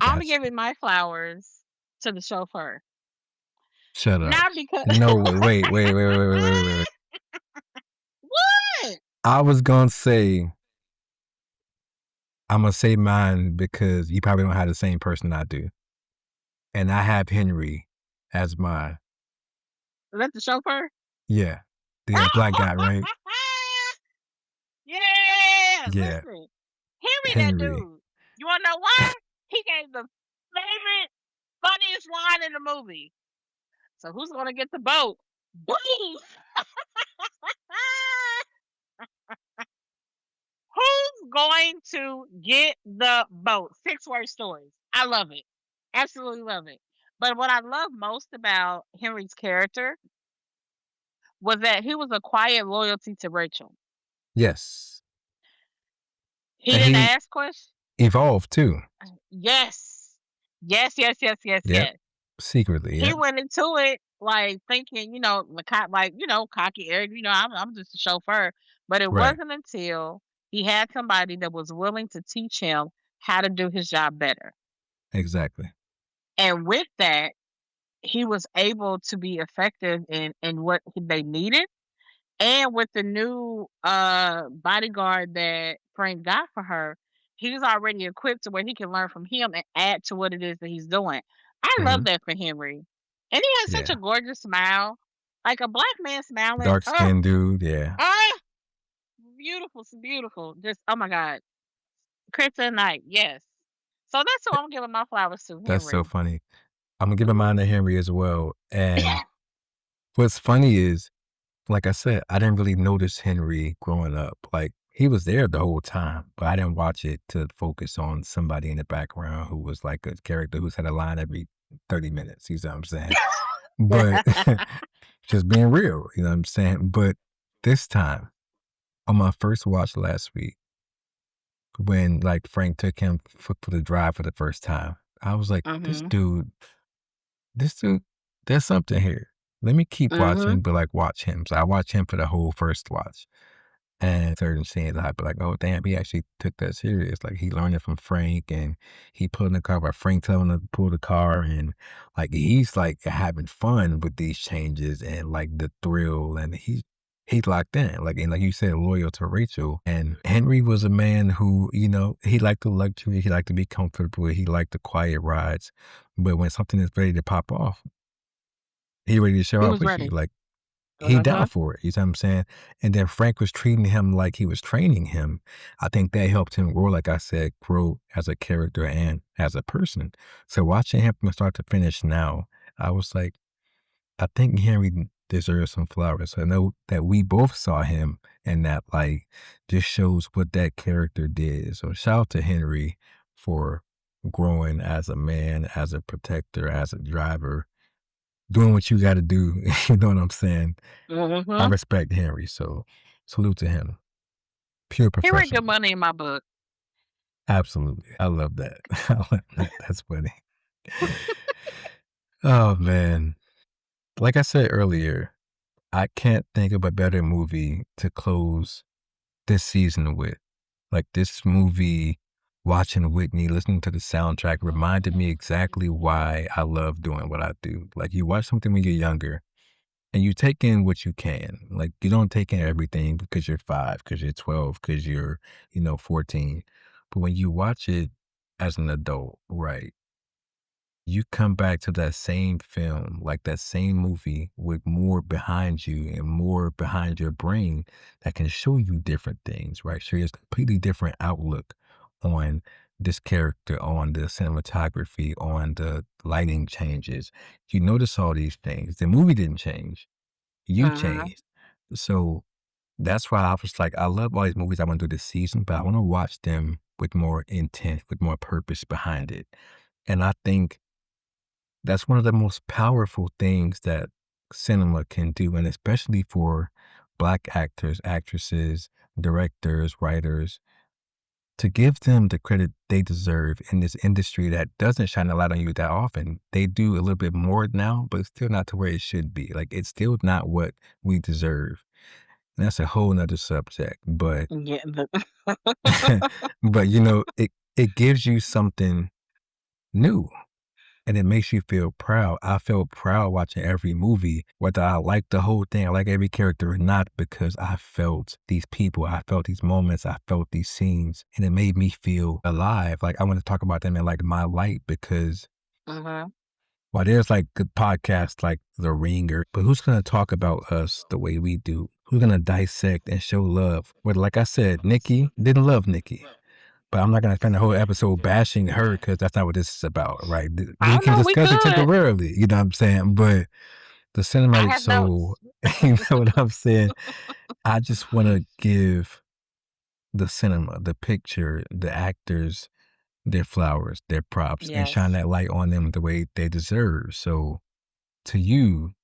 I'm Gotcha. giving my flowers to the chauffeur. Shut up. Not because No, wait. What? I was gonna say Imma say mine because you probably don't have the same person I do, and I have Henry as my Is that the chauffeur? yeah, the, black guy, right? Yeah, Yeah, listen, Henry that Henry. dude. You wanna know why? He gave the favorite, funniest line in the movie. So who's gonna get the boat? Boom! Who's going to get the boat? 6-word stories. I love it. Absolutely love it. But what I love most about Henry's character was that he was a quiet loyalty to Rachel. Yes, He and didn't he ask questions. evolved too. Yes. Yes, yes, yes, yes, Yep, yes. secretly, He yep, went into it like thinking, cocky, arrogant, I'm just a chauffeur. But it right, wasn't until he had somebody that was willing to teach him how to do his job better. exactly. And with that, he was able to be effective in what they needed. And with the new bodyguard that Frank got for her, he's already equipped to where he can learn from him and add to what it is that he's doing. I love Mhm, that for Henry. And he has such a yeah. gorgeous smile. Like a black man smiling. Oh, Dark-skinned dude, yeah. ah, beautiful, beautiful. Just oh my God. Kryptonite, yes. So that's who Eh, I'm giving my flowers to, that's so Henry. funny. Imma give Mhm. mine to Henry as well, and what's funny is, like I said, I didn't really notice Henry growing up. Like, he was there the whole time, but I didn't watch it to focus on somebody in the background who was like a character who's had a line every 30 minutes, you know what I'm saying? But just being real, you know what I'm saying? But this time, on my first watch last week, when like Frank took him for the drive for the first time, I was like, Mhm. this dude, there's something here. Let me keep Mhm. watching, but like watch him. So I watched him for the whole first watch. And certain scenes, I'd be like, "Oh, damn, he actually took that serious." Like, he learned it from Frank, and he put in the car by Frank telling him to pull the car, and, like, he's, like, having fun with these changes and, like, the thrill, and he's locked in, like and like you said, loyal to Rachel, and Henry was a man who, he liked the luxury, he liked to be comfortable, he liked the quiet rides, but when something is ready to pop off, he ready to show He out was with you, ready. like he down Uh-huh. for it, you see what I'm saying? And then Frank was treating him like he was training him. I think that helped him grow, like I said, grow as a character and as a person. So watching him from start to finish now, I was like, I think Henry deserves some flowers. I know that we both saw him and that like just shows what that character did. So shout out to Henry for growing as a man, as a protector, as a driver, doing what you gotta do. You know what I'm saying? I Mhm. respect Henry, so salute to him. Pure He made good professional. money in my book. Absolutely. I love that. I love that. That's funny. Oh, man. Like I said earlier, I can't think of a better movie to close this season with. Like, this movie, watching Whitney, listening to the soundtrack reminded me exactly why I love doing what I do. Like, you watch something when you're younger and you take in what you can. Like, you don't take in everything because you're 5, because you're 12, because you're, 14. But when you watch it as an adult, right, you come back to that same film, like that same movie with more behind you and more behind your brain that can show you different things, right? Show you a completely different outlook on this character, on the cinematography, on the lighting changes. You notice all these things. The movie didn't change, you Mhm. changed. So that's why I was like, I love all these movies I want to do this season, but I want to watch them with more intent, with more purpose behind it. And I think That's one of the most powerful things that cinema can do, and especially for Black actors, actresses, directors, writers, to give them the credit they deserve in this industry that doesn't shine a light on you that often. They do a little bit more now, but it's still not to where it should be. Like, it's still not what we deserve. And that's a whole nother subject, but Yeah, but, it gives you something new. And it makes you feel proud. I felt proud watching every movie, whether I like the whole thing, I like every character or not, because I felt these people, I felt these moments, I felt these scenes, and it made me feel alive. Like I want to talk about them in like my light because mhm. while there's like good podcasts like The Ringer, but who's gonna talk about us the way we do? Who's gonna dissect and show love? But like I said, Nikki didn't love Nikki. But I'm not gonna spend the whole episode bashing her because that's not what this is about, right? I We don't can know, we discuss it could. temporarily, you know what I'm saying? But the I cinematic have notes. soul, you know what I'm saying? I just wanna give the cinema, the picture, the actors their flowers, their props, and shine Yes, that light on them the way they deserve. So to you,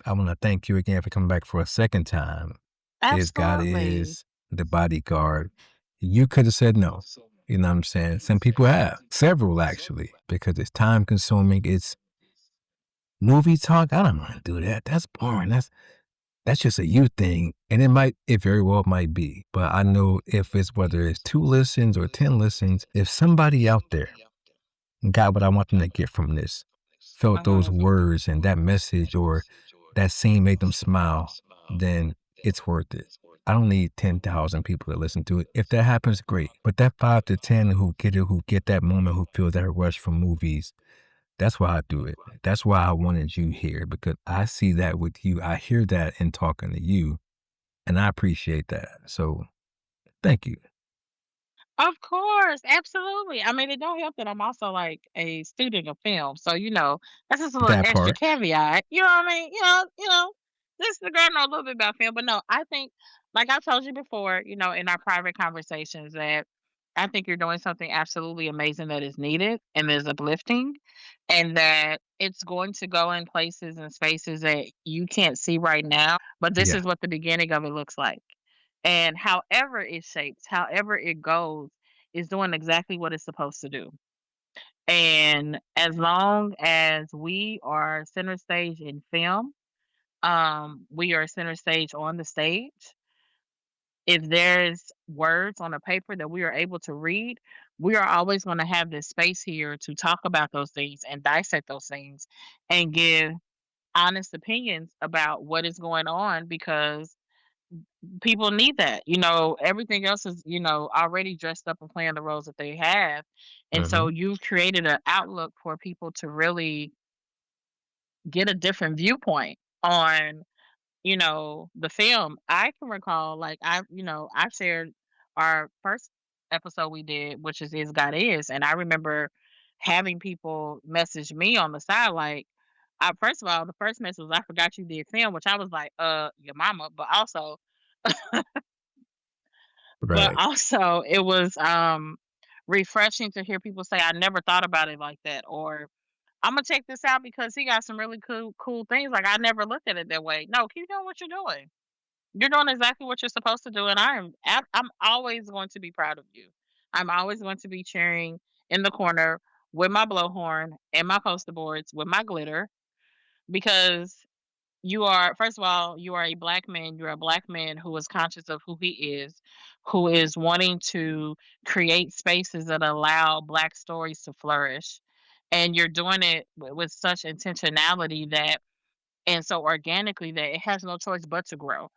I wanna thank you again for coming back for a second time. Is God absolutely. is, The Bodyguard. You could have said no. You know what I'm saying? Some people have, several actually, because it's time consuming. It's movie talk. I don't want to do that. That's boring. That's just a you thing. And it very well might be. But I know if it's whether it's 2 listens or 10 listens, if somebody out there got what I want them to get from this, felt those Mhm. words and that message or that scene made them smile, then it's worth it. I don't need 10,000 people to listen to it. If that happens, great. But that 5 to 10 who get it, who get that moment, who feel that rush from movies, that's why I do it. That's why I wanted you here because I see that with you. I hear that in talking to you, and I appreciate that. So thank you. Of course, absolutely. I mean, it don't help that I'm also like a student of film, so that's just a little That extra part. caveat. You know what I mean? Just to grab know a little bit about film. But no, I think, like I told you before, in our private conversations, that I think you're doing something absolutely amazing that is needed and is uplifting, and that it's going to go in places and spaces that you can't see right now. But this Yeah. is what the beginning of it looks like. And however it shapes, however it goes, is doing exactly what it's supposed to do. And as long as we are center stage in film, we are center stage on the stage. If there's words on a paper that we are able to read, we are always going to have this space here to talk about those things and dissect those things and give honest opinions about what is going on because people need that. Everything else is, already dressed up and playing the roles that they have. And so Hmm. you've created an outlook for people to really get a different viewpoint on, the film. I can recall, like, I shared our first episode we did, which is God Is. And I remember having people message me on the side, like, first of all, the first message was, I forgot you did film, which I was like, your mama, but Right. also it was refreshing to hear people say, I never thought about it like that, or I'm gonna check this out because he got some really cool things. Like, I never looked at it that way. No, keep doing what you're doing. You're doing exactly what you're supposed to do, and I'm always going to be proud of you. I'm always going to be cheering in the corner with my blowhorn and my poster boards with my glitter because you are, first of all, you are a black man. You're a black man who is conscious of who he is, who is wanting to create spaces that allow black stories to flourish. And you're doing it with such intentionality that, and so organically, that it has no choice but to grow.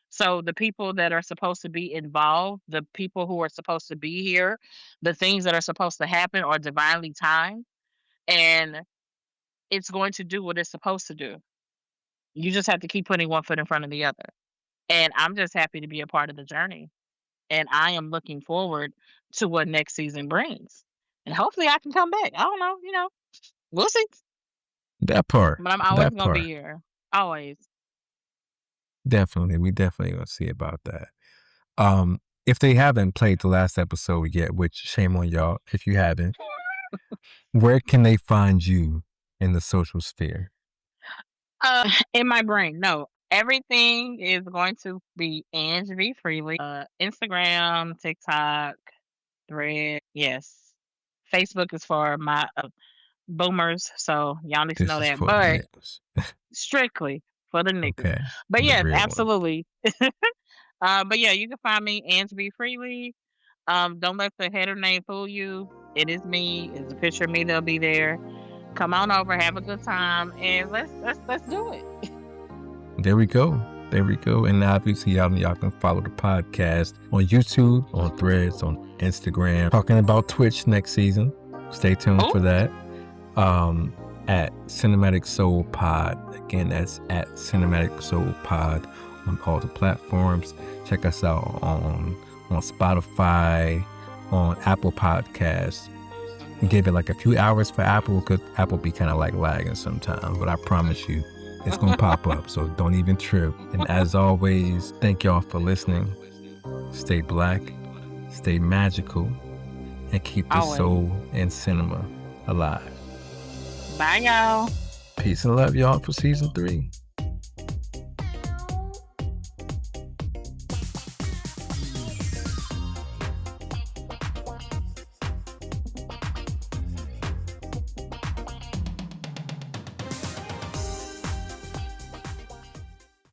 So the people that are supposed to be involved, the people who are supposed to be here, the things that are supposed to happen are divinely timed, and it's going to do what it's supposed to do. You just have to keep putting one foot in front of the other. And I'm just happy to be a part of the journey. And I am looking forward to what next season brings. And hopefully I can come back. I don't know, we'll see. That part. But I'm always That gonna be part. here. Always. Definitely. We definitely gonna see about that. If they haven't played the last episode yet, which shame on y'all if you haven't, where can they find you in the social sphere? In my brain, no. Everything is going to be Ange V Freely. Instagram, TikTok, Thread, yes. Facebook is for my boomers, so y'all need to This know is that. for the But niggas. strictly for the niggas. Okay. But The yes, real one. absolutely. But yeah, you can find me Ange B Freely. Don't let the header name fool you. It is me. It's a picture of me that'll be there. Come on over, have a good time, and let's do it. There we go. There we go. And obviously, y'all can follow the podcast on YouTube, on Threads, on Instagram. Talking about Twitch next season. Stay tuned for Oh, that. At Cinematic Soul Pod. Again, that's at Cinematic Soul Pod on all the platforms. Check us out on Spotify, on Apple Podcasts. Give it like a few hours for Apple because Apple be kind of like lagging sometimes, but I promise you it's gonna pop up, so don't even trip. And as always, thank y'all for listening. Stay black, stay magical, and keep the always. soul and cinema alive. Bye, y'all. Peace and love, y'all, for season 3.